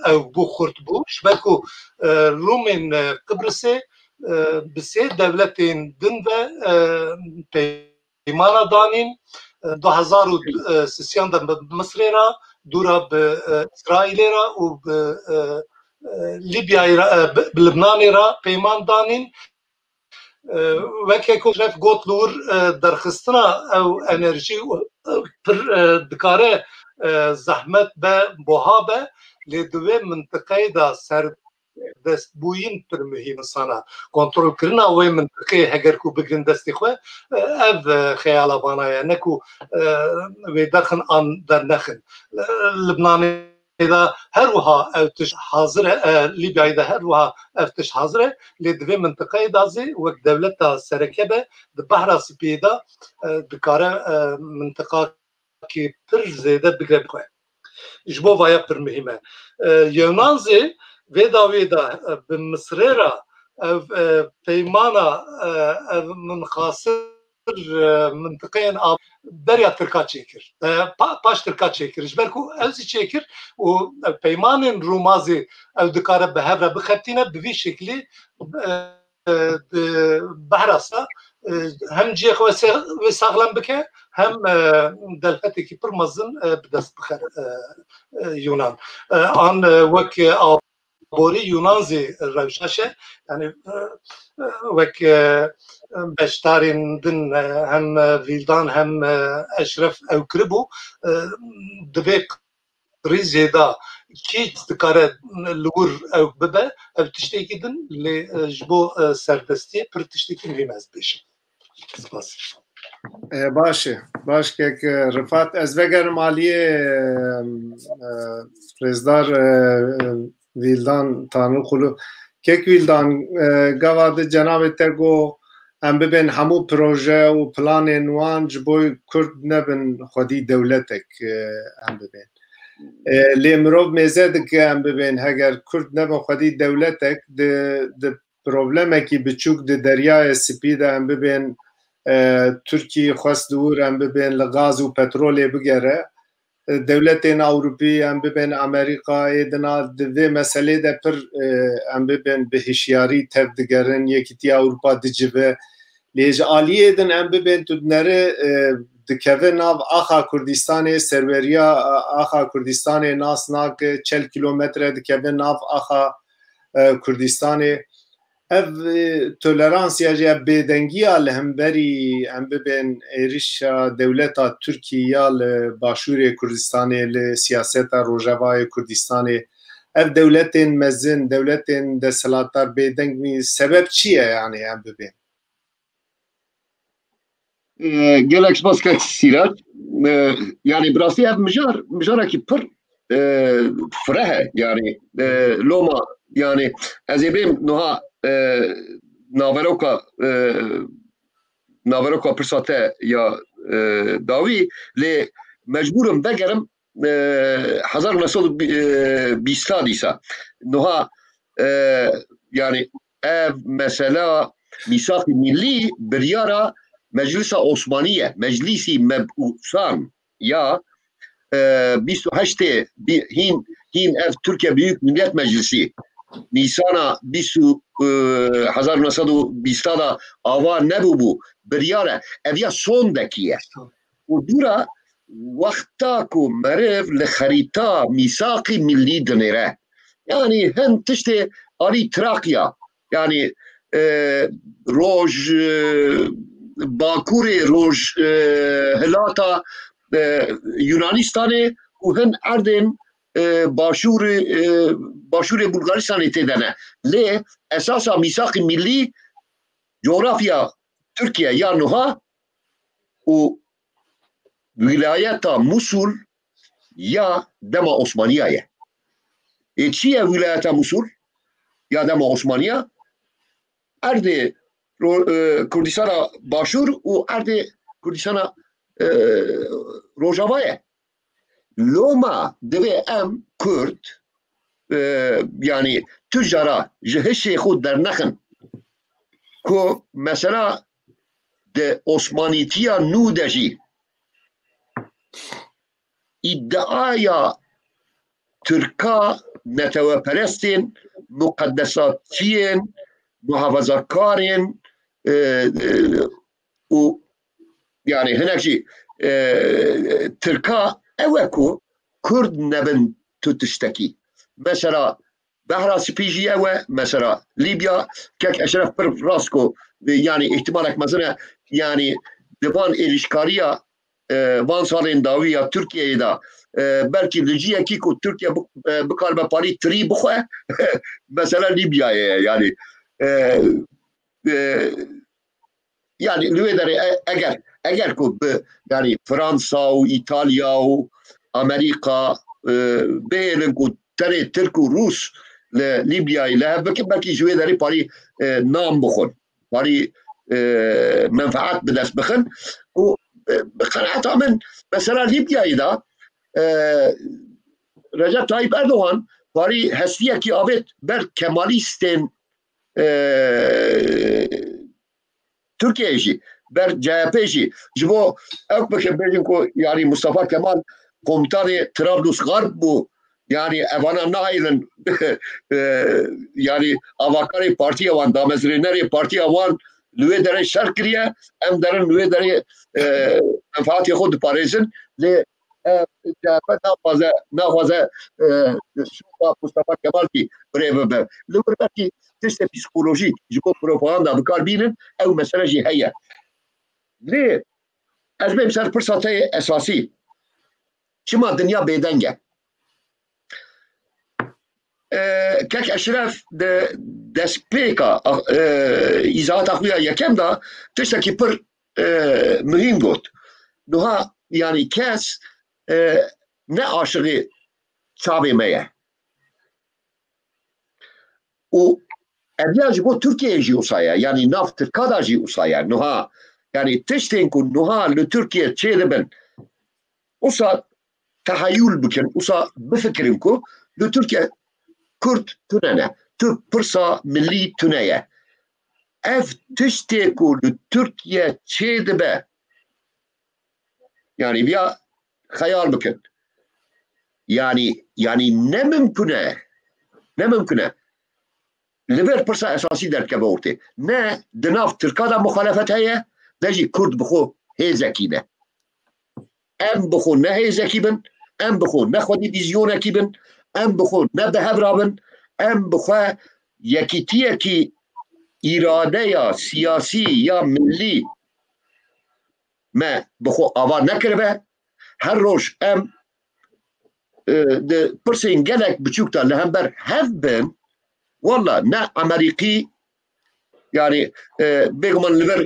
او بو خورت بو شبکو رومین قبرسه بسه دولتین دن و پیمانا دانین 2003 دا مصر را دورا به اسرائیل را و به Libya'yı, Lübnan'ı ra peyman danin veke kofref gotlur derxistina ev enerji pir dikare zahmet be boha be li divê mintiqeyê da serdestbûyîn pir mühîm sana kontrol kirina wê mintiqê heger ku bigirin destê xwe ev xeyala vana ye ne ku wê dexin an dernexin Lübnanê da her wiha ev tiş hazir e Libyayê da her wiha ev tiş hazir e lê divê mintiqeyê da zê wek devleta sereke be di behra spiyê da dikare mintiqakî pir zêde bigire bixwe. Ji bo vaya pir mühîm e. Yunan zê vê dawê da bi Misrê ra ev peymana ev min xasir mintiqeyên derya Tirka çêkir. Paş Tirka çêkir. Ji ber ku ew zî çêkir û peymanên Rûmazê ew dikare bi hev re bixebitîne bi vî şeklî behra sa hem ciyê xwe wê saxlem bike hem delfetekî pir mezin bi dest bixer Yunan. An wek Borî Yunan zê rewşaşe yani wek beşdarên din hem Vildan hem Eşref ew kiribû divê rîzê da kî dikare li wir ew bibe ev tiştekî din lê ji bo serdestiyê pir tiştekî mühîm ez bêjim. Spas. Baş kek Rifat ez vegerim aliyê Rêzdar Vildan Tanrıkulu kek Vildan gava di cenabê te got em bibên hemû proje û planên wan ji bo Kurd nebin xwedî dewletek em bibên. Lê mirov mêze dike em bibên heger Kurd nebin xwedî dewletek di problemekî biçûk di deryayê Spî de em bibên Tirkî xwest dûr em bibên li gaz û petrolê bigere. Devletên Ewropî em bibên Amerîkayê dina di vê meselê de pir em bibên bi hişyarî tev digerin Yekîtiya Ewropa dicive lê ji aliyê din em bibên tu dinere dikeve nav axa Kurdistanê serveriya axa Kurdistanê nas nake 40 kilometre dikeve nav axa Kurdistanê ev toleransiya ya bêdengiya li hemberî em bibên êrişa dewleta Tirkiye li Başûrê Kurdistanê li siyaseta Rojavayê Kurdistanê ev dewletên mezin, dewletên desthilatdar bêdeng mî sebeb çi ye yani em bibên? Gelek spas kek Sîrac. Yani bi rastî ev mijarekî pir fireh e yani loma yani ez ê bêm niha naveroka pirsa te ya dawî lê mecbûrim vegerim 1920 dîsa niha yani ev mesela Mîsak-ı Millî biryara Meclisa Osmaniye, Meclisi Mebusan ya 28 hin ev Türkiye Büyük Millet Meclisi Nisana 1920 da ava nebubu biryara ev ya son dekiye u dura vakta ku merev li xerîta Mîsak-ı Millî dinêre yani hin tiştê alî Trakya yani roj Bakurê roj hilata Yunanistanê û hin erdên Başûrê Bulgaristanê tê de ne lê esasa Mîsak-ı Millî coğrafya Türkiye ya niha û vilayeta Musul ya dema Osmaniya ye. Çi ye vilayeta Musul ya dema Osmaniya? Erdê Kurdistana Başûr û erdê Kurdistana Rojava ye. Loma divê em Kurd yani tujara ji hişê xwe dernexin ku mesela de Osmanîtiya nû de jî iddiaya Türka neteweperestên muqeddesatçiyên muhafazakarên û yani hinek jî Türka ew e ku Kurd nebin tu tiştekî mesela Behra Spî jî ew e mesela Libya kek Eşref pir rast ku yani ihtimalek mezin e yani di van êrişkariya van salên dawî ya Tirkiyeyê da belkî li ciyekî ku Tirkiye bikarbe parî tirî bixwe mesela Libyayê yani yani li wê derê eger ku yani Fransa û İtalya û Amerika bêlin ku tenê Tirk û Rûs li Libyayê li hev bikin belkî ji wê derê parî nam bixwin parî menfaet bi dest bixin û bi qenaeta min mesela Libyayê da Recep Tayyip Erdoğan parî hestiyekî avêt ber Kemalîstên Türkiye jî ber CHP jî ji bo ew bikin bêjin ku yani Mustafa Kemal komutanê Trablusgarp bû yani evana nahêlin yani avakarê partiya wan damezrênerê partiya wan li wê derê şer kiriye em derin li wê derê menfaetê xwe diparêzin lê CHP naxwaze Mustafa Kemal kî birê bibe li wir belkî tiştê psikolojîk ji bo propaganda bikar bînin ew mesele jî heye lê ez bêm ser pirsa te esasî çima dinya bêdeng e kek Eşref de destpêka îzahata xwe ya yekem da tiştekî pir mühim got niha yani kes ne aşığı çavê me ye û ev ji bo Tirkiyeyê jî wisa ye yani nav Tirka da jî wisa ye niha yani tiştên ku niha li Tirkiye çê dibin wisa teheyyül bikin wisa bifikirin ku li Tirkiye Kurd tune ne tu pirsa millî tune ye ev tiştê ku li Tirkiye çê dibe yani ya hayal bikin yani ne mümküne li ber pirsa esasî derkeve ortê ne di nav Tirka da muxalefet heye ne jî Kurd bi xwe hêzekî ne em bi xwe ne hêzekî bin em bi xwe ne xwedî vîzyonekî bin em bi xwe ne bihevra bin em bi xwe yekîtiyekî irade ya siyasi ya milli me bixwe ava nekiribe her roj em de pirsên gelek biçûk da li hember hev bin walla ne Amerîkî yani bêguman li ber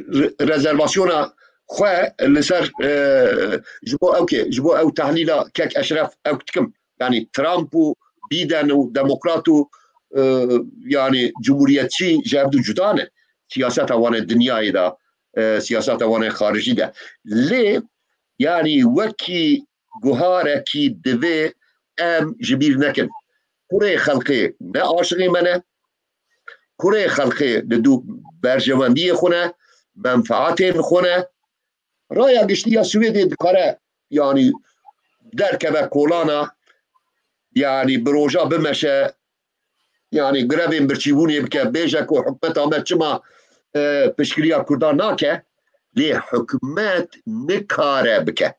rezervasyona xwe li ser ji bo ew tehlîla kek eşref ew dikim yani Trump û Biden û demokrat û yani cumhuriyetçî ji ev du cuda ne siyaseta wan ê dinyayê da siyaseta wan ê xarijî de lê yani wekî guharekî divê em ji bîr nekin kurê xelkê ne aşiqê me ne kurê xelkê li dû berjewendiyê xwe ne menfaatên xwe ne raya giştî ya Swêdê dikare yani derkeve kolana yani bi roja bimeşe yani grevên birçîbûnê bike bêje ku hikûmeta me çima piştgiriya Kurdan nake lê hikûmet nikare bike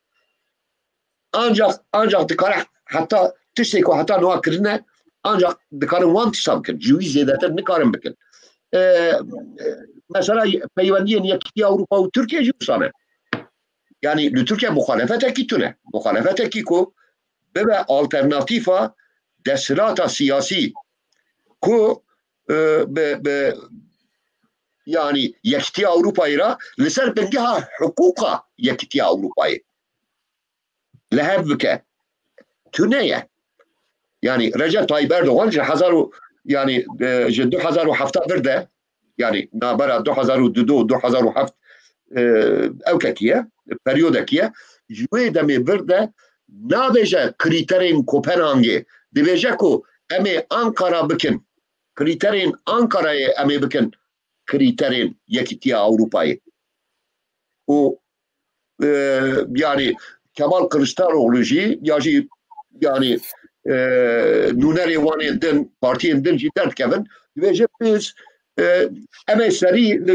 ancak dikare heta tiştê ku heta niha kirine ancak dikarin wan tişta bikin ji wî zêdetir nikarin bikin mesela peywendiyên Yekîtiya Ewropa û Tirkiye jî wisa ne yani li Tirkiye muxalefetekî tune muxalefetekî ku bibe alternatîfa desthilata siyasî ku yani Yekîtiya Ewropayê ra li ser bingeha hukûqa Yekîtiya Ewropayê li hev bike tune ye yani Recep Tayyip Erdoğan ji yani ji 2007 de yani nabera 2002-2007 evkekiye peryodekiye ji wê demê bir de nabêje krîterên Kopenhagê dibêje ku em ê Ankara bikin krîterên Ankarayê em ê bikin krîterên Yekîtiya Ewropayê û yani Kemal Kılıçdaroğlu jî ya jî yani nûnerê wanê din partiyên din jî derdikevin dibêje biz em ê serî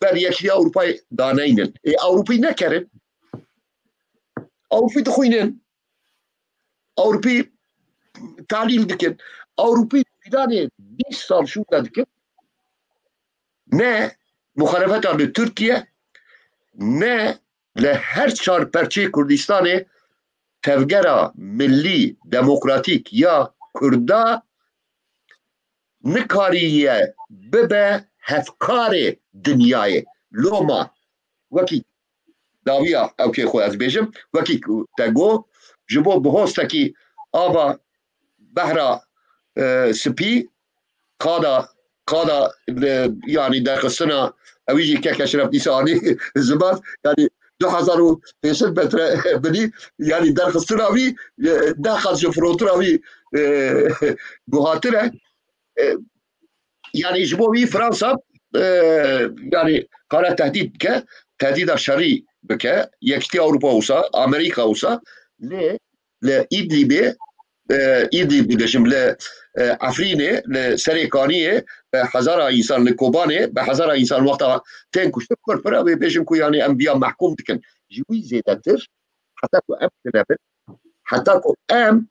ber Yekîtiya Ewropayê daneynin Ewropî nekerin Ewropî dixwînin Ewropî talîl dikin Ewropî pîdanê 20 sal şûnde dikin ne muxalefeta li Tirkiye ne li her çar perçê Kurdistanê tevgera millî demokratîk ya Kurda nikariye bibe hevkarê dinyayê loma wekî dawiya ewkê xwe ez bêjim wekî ku te got ji bo bihostekî ava behra spî qada yani derxistina evî jî kek eşref dîsa anî ziman yani 2005 metre binî yani derxistina wî dexet ji firotura wî guhatire yani ji bo wî Fransa yani kare tehdît bike tehdîda şerî bike Yekîtiya Ewropa wisa Amerîka wisa lê li İdlibê İdlib dibêjim li Efrînê li serê Kaniyê hezara însan li Kobanê bi hezara însan wexta tên kuştin pir ew ê bêjin ku yani em biya mehkûm dikin ji wî zêdetir heta ku em dinebin heta ku em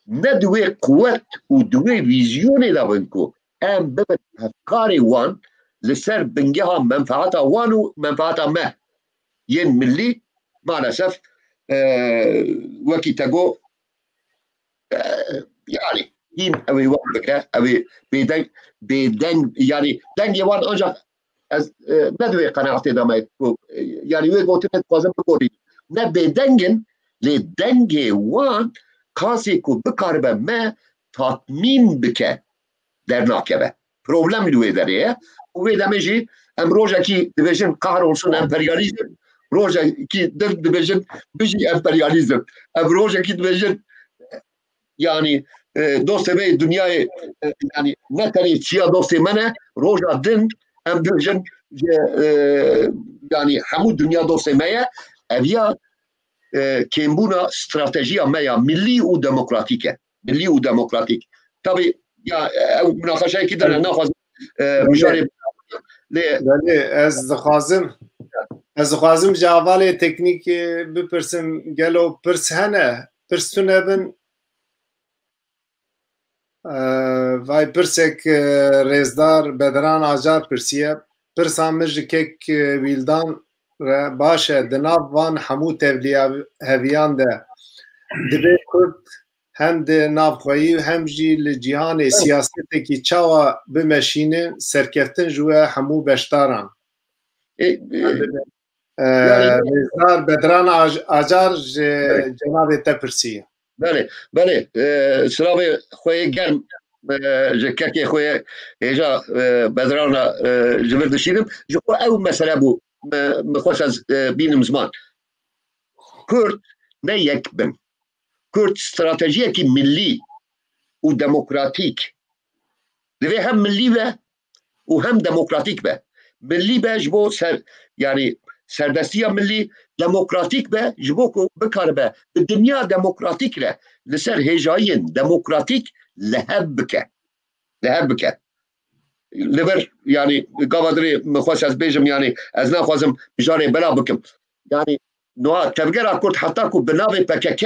ne di wê quwet û di wê vîzyonê de bin ku em bibin hevkarê wan li ser bingeha menfaata wan û menfaata me yên millî maalesef wekî te got yani hîn ew ê wan bike ew ê bêdeng yani dengê wan ancak ez ne di wê qenaetê de me ku yani wê gotinê dixwazim biborînim ne bêdengin lê dengê wan kasê ku bikaribe me tatmîn bike dernakeve problem li wê derê ye û wê demê jî em rojekî dibêjin kahrolsun emperyalîzm rojekî din dibêjin bijî emperyalîzm ev rojekî dibêjin yani dostê me dünyayê yani ne tenê çiya dostê me ne roja din em dibêjin yani hemû dünya dostê me ye ev ya kêmbûna stratejiya me ya millî û demokratîk e millî û demokratîk tabii ya ew münaqeşeyekî din naxwazim mijarê lê ez dixwazim ji avalê teknîkê bipirsim gelo pirs hene pirs tune bin vay pirsek rêzdar Bedran Acar pirsiye pirsa min ji kek wîldan re baş e di nav van hemû tevliheviyan de dibe Kurd hem de navxweyî hem jî li cîhanê siyasetekî çawa bimeşînin serkeftin ji we hemû beşdaran. Rêzdar Bedran Acar ji cenabê te pirsiye. Belê, silavê xwe germ ji kekê xwe hêja Bedrana ji vir dişînim ji xwe ew mesele bû min xweş ez bînim ziman. Kurd ne yek bin. Kurd stratejiyekî millî û demokratîk divê hem millî be û hem demokratîk be. Millî be ji bo yani serdestiya millî, demokratîk be ji bo ku bikaribe bi dinya demokratîk re li ser hêjayên demokratîk lehev bike. Lehev bike. Li vir yani gavadirê min xweş ez bêjim yani ez naxwazim mijarê bela bikim. Yani niha tevgera Kurd heta ku bi navê PKK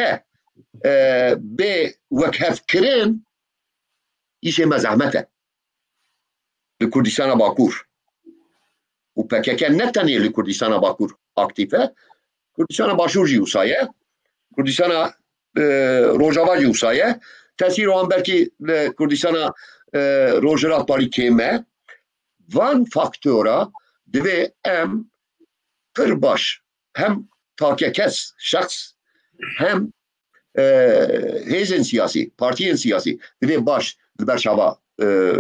bê wekhevkirin îşê me zehmet e li Kurdistana Bakur. û PKK ne tenê li Kurdistana Bakur aktif e, Kurdistana Başûr jî wisa ye, Kurdistana Rojava jî wisa ye, tesîr wan belkî li Kurdistana Rojhilatbarî kêm e. Van faktora divê em pir baş hem takekes şexs hem hêzên siyasî, partiyên siyasî divê baş li ber çawa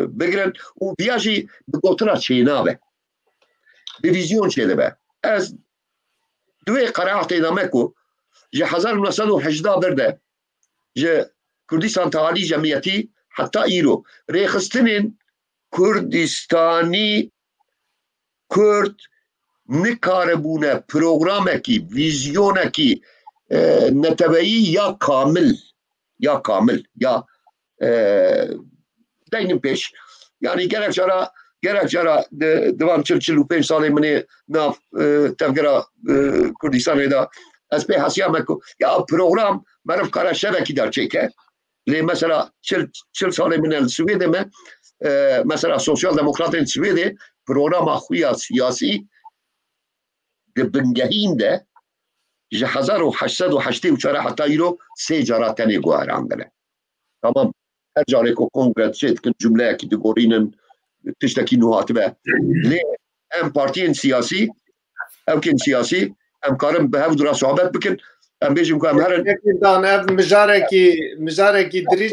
bigirin û viya jî bi gotina çênabe. Bir vizyon çêde be. Ez divê qereatê de me ku ji 1981 de ji Kurdistan Tealî Cemiyetî heta îro rêxistinên Kurdistanî Kurd nikaribûne programekî, vizyonekî neteweyî ya kamil ya deynin pêş yani gerek cara divan 40-45 salê minê nav tevgera Kurdistanê da ez pê hesiya me ku ya program meriv kare şevekî derçêke lê mesela 40 salê min li Swêdê me mesela Sosyal Demokratên Swêdê programa xwe siyasî di bingehîn de ji 1884 heta îro 3 cara tenê guherandine. Tamam her carê ku kongre çê dikin cumleyekî digorînin tiştekî nû hatibe. Lê em partiyên siyasî evkên siyasî em karin bi hev dura sohbet bikin em bêjim ku em herin ev mijarekî dirîj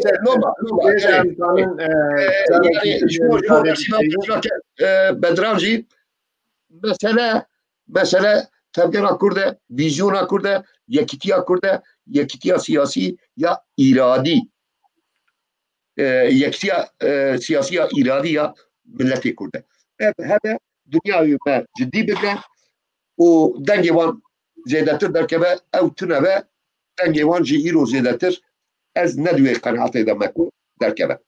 Bedran jî mesele tevgera Kurd e, vizyona Kurd e, yekîtiya Kurd e, yekîtiya siyasî ya îradî yekîtiya siyasî ya îradî ya milletê Kurd e. Ev hebe dünyayê me ciddî bike û dengê wan zêdetir derkeve ew tuneve dengê wan jî îro zêdetir ez ne divê qenaatê de me ku derkeve.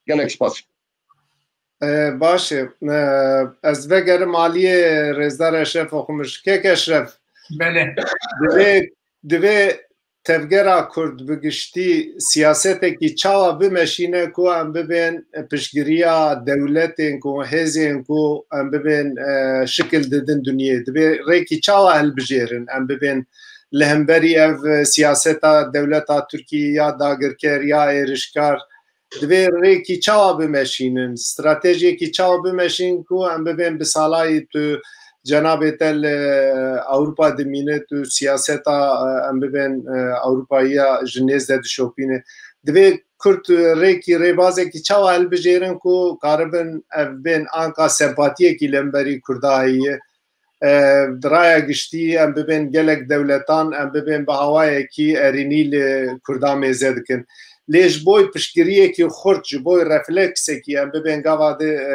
Gelek spas. Baş e. Ez vegerim aliyê Rêzdar Eşref oxumuş. Kek Eşref. Belê. Divê tevgera Kurd bi giştî siyasetekî çawa bimeşîne ku em bibên piştgiriya dewletên ku hêzên ku em bibên şikil didin dunyayê. Divê rêkî çawa hilbijêrin em bibên li hemberî ev siyaseta dewleta Tirkiyê ya dagirker ya êrişkar divê rêkî çawa bimeşînin, stratejiyekî çawa bimeşîn ku em bibên bi salayî tu cenabê te li Ewropa dimîne tu siyaseta em bibên Ewropayiya ji nêz de dişopîne. Divê Kurd rêkî rêbazekî çawa hilbijêrin ku karibin ev bên anka sempatiyekî li hemberî Kurda heye. Diraya giştî em bibên gelek dewletan em bibên bi hawayekî erînî li Kurda mêze dikin. Lê ji bo piştgiriyekî xurt ji bo refleksekî em bibên gava de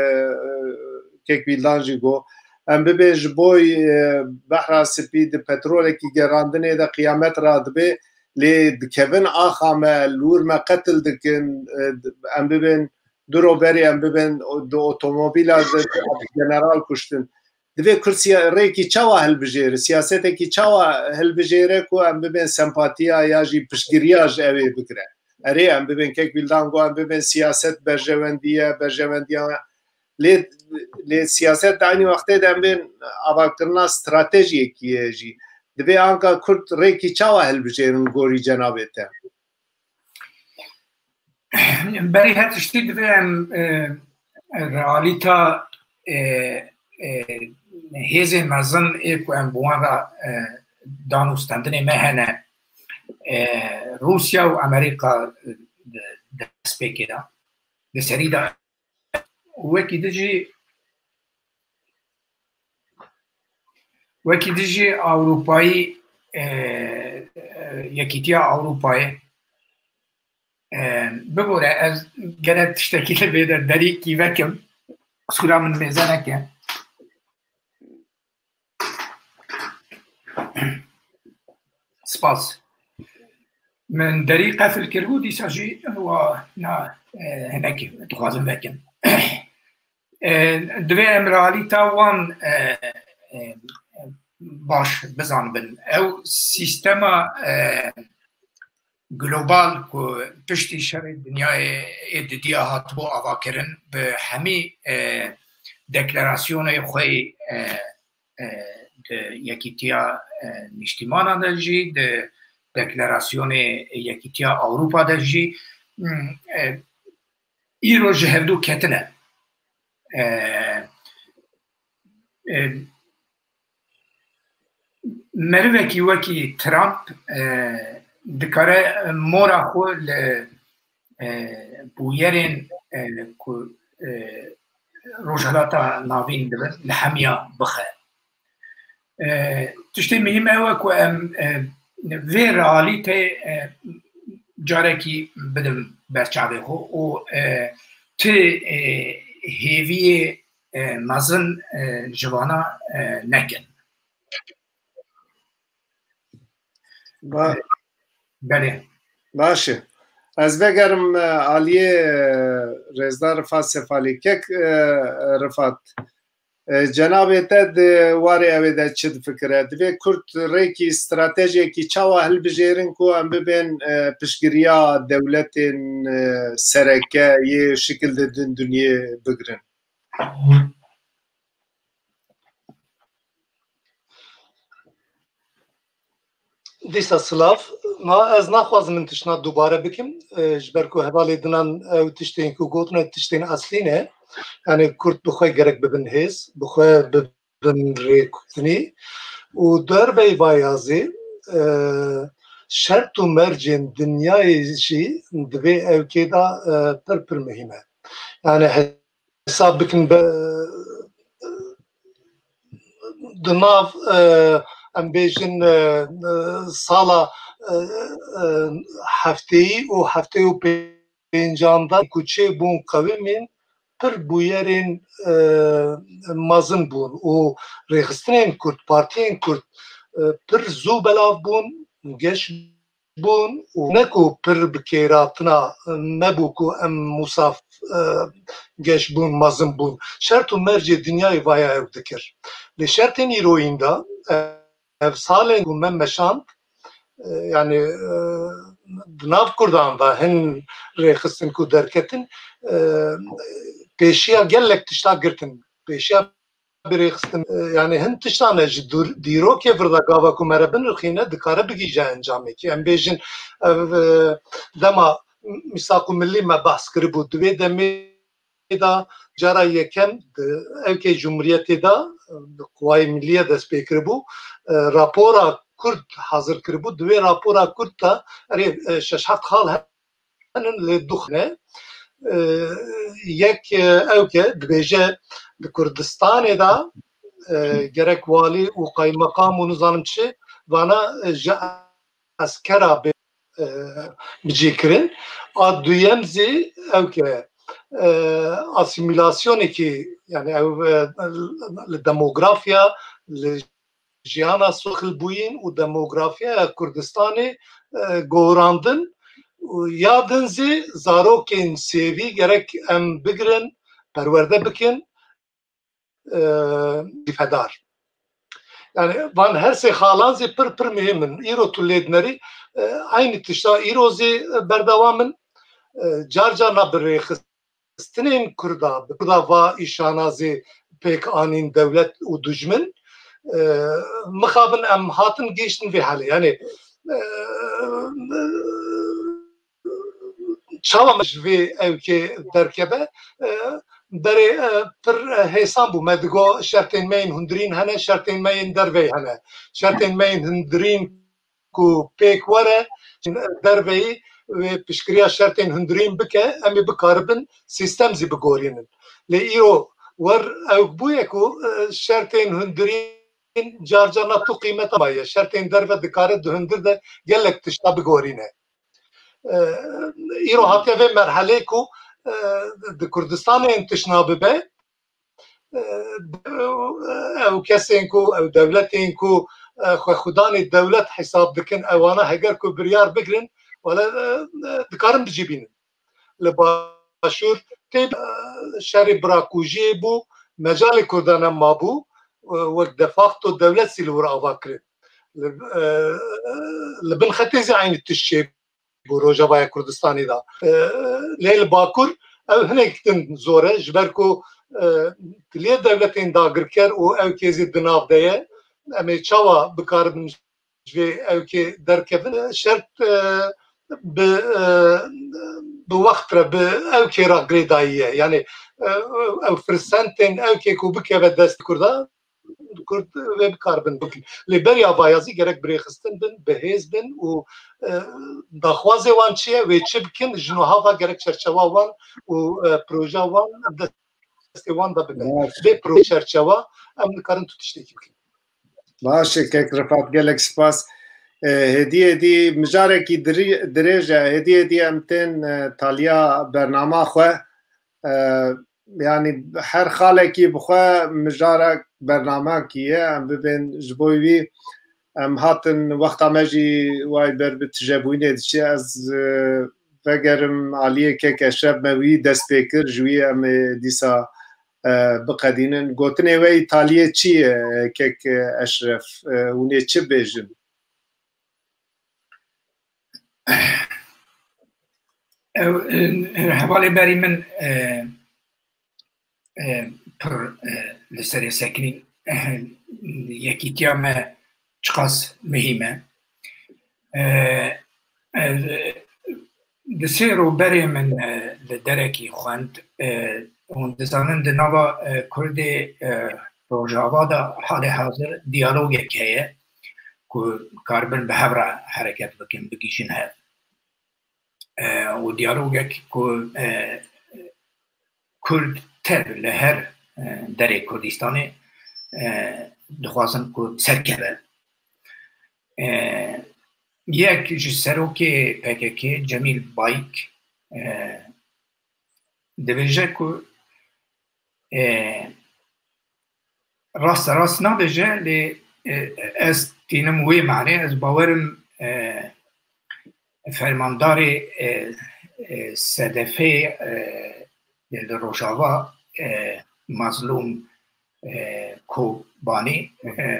kekbîldan jî got em bibê ji bo behra spî di petrolekî gerandinê de qiyamet radibe lê dikevin axa me lûr me qetil dikin em bibên duroberî em bibên di otomobîla general kuştin. Divê Kurd rêkî çawa hilbijêre siyasetekî çawa hilbijêre ku em bibên sempatiya ya jî piştgiriya ji evê bikire. اری ام ببین که بیلدان گو ام ببین سیاست برجوندیه لی سیاست دانی وقتی دم بین آواکرنا استراتژی کیه جی دبی آنکا کرد ریکی چاوا هل بجیرن گوری جنابته برای هر تشتی دبی ام رئالیتا هیزه مزن ایکو ام بوان را دانوستندنی مهنه روسیا و امریکا دست بکیده بسری دا وکی دیجی اروپایی یکیتیا اروپایی بگوره از گره تشتکیل بیدر داری کی وکم سورا من میزنه که سپاس من داری قفل کربو دیسا جی و نا هنکی تخوازم وکم دوی امرالی تاوان باش بزن بن او سیستما گلوبال کو پشتی شر دنیای اددیا هاتبو آوا کرن به همی دکلراسیون خوی یکیتیا نشتیمان دلجی دکلراسیون یکیتیا اروپا دلجی ای رو جهدو کتنه مروکی وکی ترامپ دکاره مورا خو بویرین روجلاتا ناوین دبر لحمیا بخه تشتی مهم اوه که وی رئالیته جارکی بدم برچاوه خو و تی هیوی مزن جوانا نکن بله باشه از بگرم عالیه رزدار رفات سفالی که رفات جناب تد واری اویده چید فکره دوی کرد ریکی استراتیجی که چاوا هل بجیرن که هم ببین پشگریا دولت سرکه یه شکل دن دنیا بگرن دیسا سلاف ما از نخواست من تشنا دوباره بکم جبرکو حوالی دنان او تشتین که گوتنه تشتین اصلی نه یعنی کرد بخواه گرک ببین هیز بخواه ببین ریکوزنی و در بی بایازی شرط و مرجین دنیای جی دوی او که دا پر مهمه یعنی حساب بکن دناف ام بیجن سالا هفته‌ای و هفته و پنجاندا کوچه بون قویمین پر بویرین مازن بون و ریخسترین کرد پارتین کرد پر زو بلاف بون گش بون و نکو پر بکیراتنا نبو کو ام مصاف گش بون مازن بون شرط و مرج دنیای ویا او دکر لشرطین ایرویندا سالن من مشاند yani nav Kurdan da hen rexistin ku derketin peşiya gellek tişta girtin peşiya bir rexistin yani hen tişta ne diro ke vrda gava ku merabin rxine dikare bigije encam ki em bejin dema misaku milli me bahs kiribu dve demi da cara yekem evke cumhuriyeti da Kuvayi Milliye dest pê kiribu rapora Kurd hazır kiribu dve rapora Kurd da şeş heft xal henin li duxne yek evke dibêje li Kurdistanê da gerek valî û kaymakam û nizanim çi vana ji eskera bicî kirin a duyem zî evke asimilasyonekî yani ev li demografya li jiyana soxilbûyîn û demografiya Kurdistanê gorandin yadin zî zarokên sêvî gerek em bigirin perwerde bikin dîfedar yani van her şey halanzi pır mühimin. İro tulledneri aynı tişta irozi berdavamın carca birexistinin Kurda va işanazi pek anin devlet u düşman mıxabın em hatın geçtin ve hali yani çavamış ve evki derkebe برای پر حساب بود مدگو شرطین مین هندرین هنه شرطین مین دروی هنه شرطین مین هندرین کو پیک وره دروی و پشکریا شرطین هندرین بکه امی بکاربن سیستم زی بگورینن لی ایرو ور او بویه کو شرطین هندرین جارجانا تو قیمت مایه شرطین دروی دکاره دو هندر ده گلک تشتا بگورینه ایرو هاتیه و مرحله کو د کردستان انتشناب به او کسین کو او دولتین کو خودان دولت حساب دکن اوانا هگر کو بریار بگرن ولا دکارم بجیبین لباشور تیب شری براکوجی بو مجال کردان ما بو وقت دفاقتو دولت سیلور آواکرین لبن خطیزی عین التشیب bu Rojavaya Kurdistan'ı da. Leyl Bakur ev hinektin zore jberku tiliye devletin da girker o ev kezi dinavdeye emi çava bikarbin ve ev ki derkevin şert bu vaktre bi ev ki ragredaiye yani ev fırsanten ev ki kubike ve dest kurda Kurd ve bikarbin bugün. Liberya bayazı gerek birexistin bin, behez bin u daxwaze wan çiye ve çibkin jino hava gerek çerçeve wan u proje wan desti wan da bibin. Ve proje çerçeve em nikarin tutuşteki bikin. باشه که رفعت گلک سپاس هدیه دی مجارکی درجه هدیه دی امتن تالیا برنامه خواه yani her xale ki bixwe mijara bername kiye em bibin ji bo wî em hatin wexta me jî way ber bi tijebûnê diçe ez vegerim aliyê kek eşref me wî dest pê kir ji wî em ê dîsa biqedînin gotinê we Îtalyê çi ye kek eşref hûn ê çi bêjin hevalê berî min پر لسری سکنین یکیتیا me çiqas mehîme di sê roberê min li derekî xwend hûn dizanin di nava Kurdê Rojava da halê hazir diyalogek heye ku karibin bi hev re hereket bikin bigîşin hev û diyalogek ku Kurd ter li her derê Kurdistanê dixwazin ku serkeve yek ji serokê PKK Cemîl Bayik dibêje ku rast nabêje lê ez tînim wê manê ez bawerim fermandarê SDF li Rojava mazlum Kobani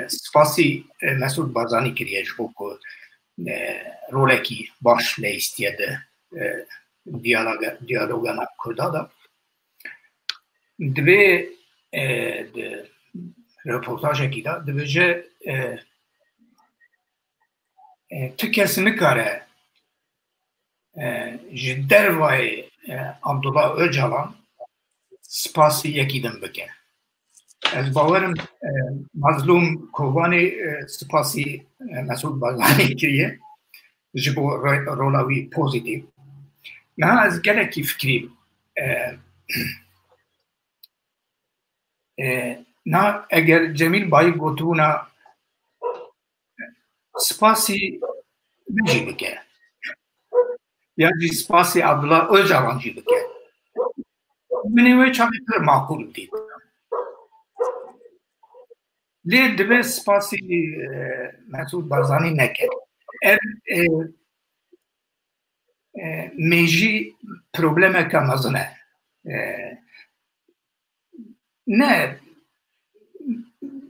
spasî Mesûd Barzanî kiriye ji bo ku rolekî baş lê îstiye di diyaloga Kurda da divê di reportajekî da dibêje tu kes nikare ji dervayê Abdullah Öcalan spasî yekî din bike. Ez bawerim mazlum Kobani spasî Mesûd Barzanî kiriye ji bo rola wî pozîtîv. Niha ez gelekî fikrî niha eger Cemîl Bayik gotibûna spasî min jî bike ya jî spasî Abdullah Öcalan jî bike. Min ê wê çavê pir makul dît. Lê dibe spasî Mesûd Barzanî neke. Ev mêjî problemeka mezin e. Ne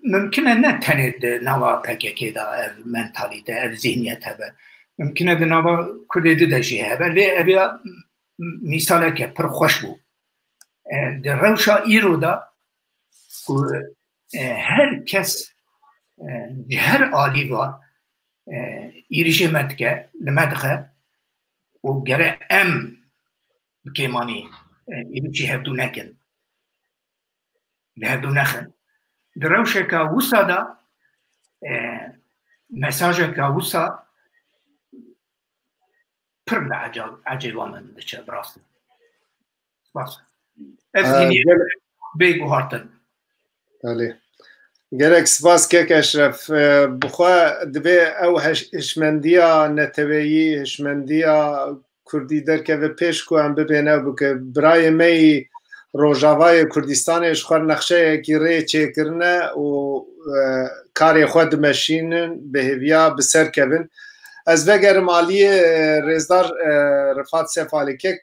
ممکنه نه تنه نوا PKK دا ev mentalite ev zihniyet hebe mümküne de nava Kurdê de jî hebe lê ev misaleke pir xweş bû di rewşa îro da ku her kes ji her alîva êrişê me dike li me dixe û gere em bi kêmanî êrişî hevdû nekin li hevdû nexin di rewşeka wisa da mesajeka wisa pir li ecêba min diçe bi rastî bas ev bê guhartin gelek spas kek Eşref bixwe divê ew hişmendiya neteweyî hişmendiya Kurdî derkeve pêş ku em bibêne bike birayê me yî Rojavayê Kurdistanê ji xwe nexşeyekî rê çêkirine û karê xwe dimeşînin bi hêviya bi ser kevin ez vegerim aliyê rêzdar Rifat Sefalî kek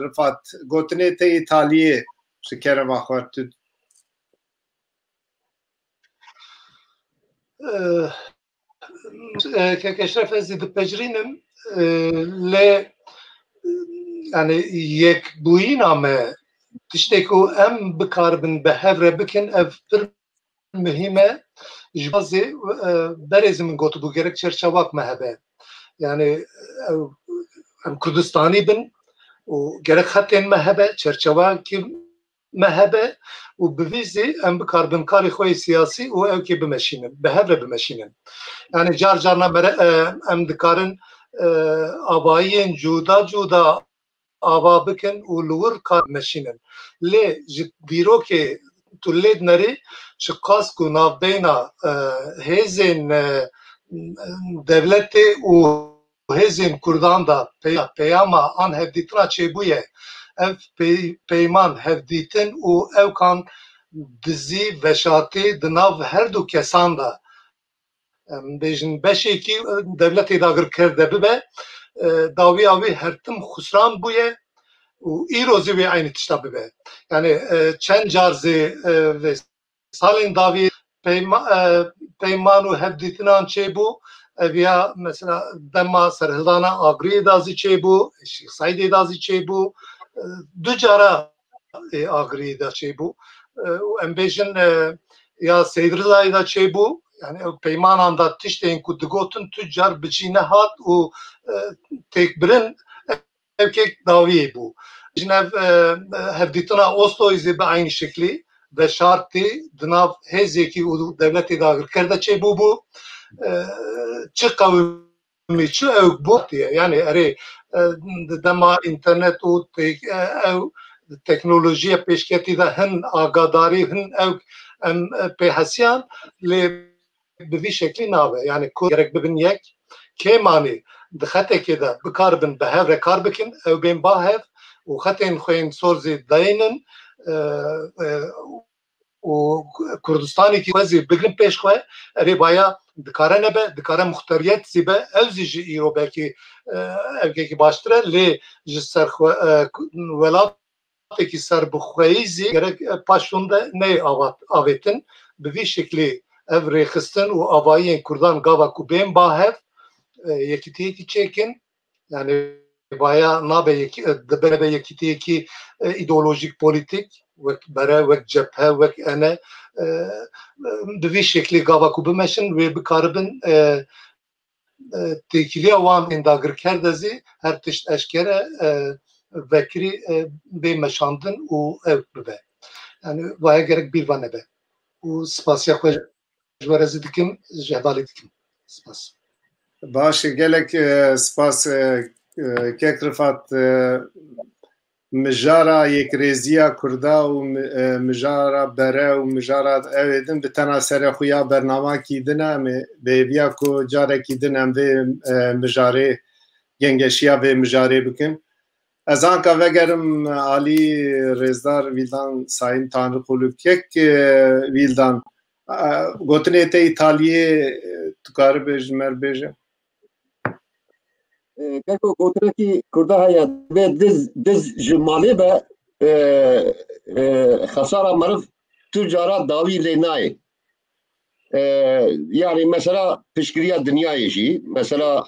Rifat gotinê te Îtalyê ji kerema xwe tu kek Eşref ez dipejrînim lê yani yekbûyîna me tiştek ku em bikaribin bi hev re bikin ev pir mühim e ji bazê berêzî min gotibû gerek çerçevak me hebe yani em Kurdistanî bin û gerek xetên me hebe çerçevakî me hebe û bi vî zê em bikaribin karê xwe siyasî û ew kê bimeşînin bi hev re bimeşînin yani car carna em dikarin avayiyên cuda cuda ava bikin û li wir kar meşînin lê ji dîrokê tu lê nerê ji qas ku navbeyna hêzên devletê û hêzên Kurdan da peyama an hevdîtina çêbûye ev peyman hevdîtin û ew kan dizî veşatê di nav her du kesan da bêjin beşekî devletê dagirker de bibe dawiya wê hertim xusran bûye û îro zê wê aynı tişta bibe yani çend car zê vê salên davî peyman û hevdîtinan çêbû ev ya mesela dema serhildana Agriyê da zî çêbû Şîx Saîdê da zî çêbû du cara Agriyê da çêbû û em bêjin ya Sêdrizayê da çêbû yani peymanan da tiştên ku digotin tu car bicîne hat û têkbirin ev kek daviyê bû jinev hevdîtina Osloyê zê bi aynı şeklî ve şartê di nav hêzekî û devletê dagirker de çêbû bû çi qewimî çi ew bû diye yani erê di dema internet û ew teknolojiya pêşketî de hin agadarî hin ew em pêhesiyan lê bi vî şeklî nabe yani ku gerek bibin yek kêmanî di xetekê de bikaribin bi hev re kar bikin ew bên bahev û xetên xwe yên sorzê dayînin û Kurdistanekî xwe zî bigirin pêş xwe erê baya dikare nebe dikare muxteriyet zî be ev zî ji îro belkî evkekî baştir e lê ji ser welatekî serbixweyî zî gerek paşûn de neyê avêtin bi vî şeklî ev rêxistin û avayiyên Kurdan gava ku bên bahev yekîtiyekî çêkin yani baya nabe dibe yekîtiyekî îdeolojik politik wek bere wek cephe wek ene bi vî şeklî gava ku bimeşin wê bikaribin têkiliya wan ên dagirker de zî her tişt eşkere vekirî bê meşandin û ew bibe yani vaya gerek bîr van nebe û spasiya xwe ji we re zî dikim ji hevalê dikim spas baş gelek spas kek Rifat mijara yekrêziya Kurda û mijara bere û mijara ew din bi tena serê xuya bernamekî din em bêviya ku carekî din em vê mijarê gengeşiya vê mijarê bikin ez anka vegerim alî rêzdar Vîldan Sayîn Tanrıkulu kek Vîldan gotinê te Îtalyê tu karibêjî me bêje Keko gotinekî Kurda heye vê diz ji malê be xesara meriv tu cara dawî lê nayê yani mesela pişkiriya dünyayı jî mesela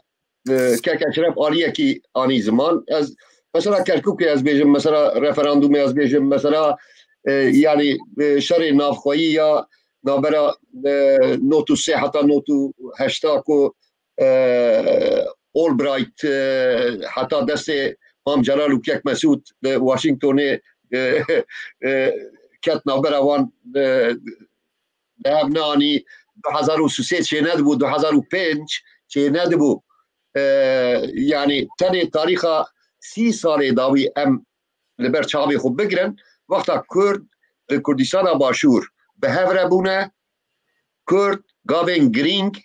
kek aliye ki ani zaman az mesela Kerkuk'u az bejim mesela referandumu az bejim mesela yani şerê navxwayî ya nabera notu sê heta notu heşta ku Albright heta destê Mam Celal û Kek Mesûd li Washingtonê ket navbera wan لبناني 2003 چه ندبو 2005 چه ندبو يعني تاني تاريخا 30 سال داوي ام لبر چاوي خو بگرن وقتا كرد كردستان باشور بهفره بونه كرد گاوين گرینگ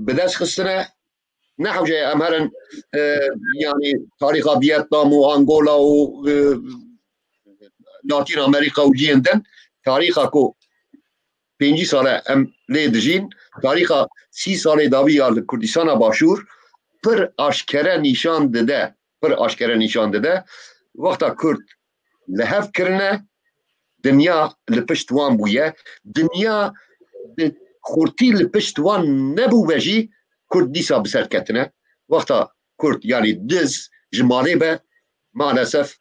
بدست خستنه نحو جاي امهرن يعني تاريخا فيتنام وانغولا و لاتين امريكا وجيندن تاريخا كو 5 ساله ام لی دجین تاریخا 30 ساله داوی al Kurdistana başur پر aşkere nişan dede vaqta Kurd lehev kirine dünya li pişt wan bûye dünya xurtî li pişt wan nebû ve jî Kurd dîsa bi ser ketine vaqta Kurd yani diz ji malê be maalesef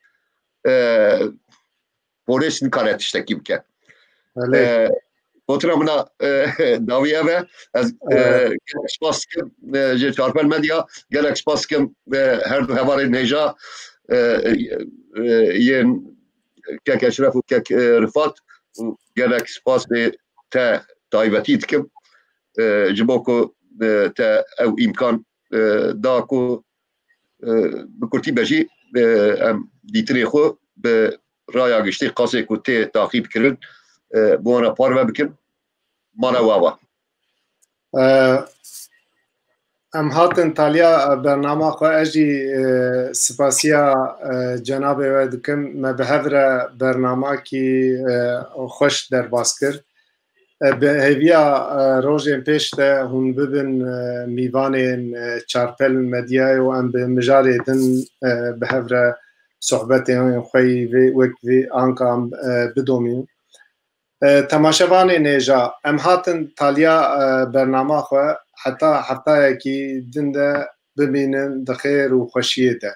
polis nikare tiştekî bike Otura mına daviye ve az spas kim je çarpel medya gelek spas kim her du hevarê neja yên kek Eşref û kek Rifat û gelek spas bê te taybetî dikim ji bo ku te ew îmkan da ku bi Kurtî be jî em dîtirê xwe bi raya giştî qasê ku tê taqîb kirin bu wana parve bikin mala wawa ام هاتن تالیا برنامه خو اجی سپاسیا جناب و دکم ما به هفره برنامه کی خوش در باسکر به هویا روزن پیشته هم ببن میوان چارپل مدیا و ام به مجاری دن به هفره صحبت خوی وقت آنکام بدومیم تماشاوان نێژا ئەم هاتن تالیا بەرنامە خۆ حتا هەفتایەکی دندە ببینن دەخێر و خۆشیێتە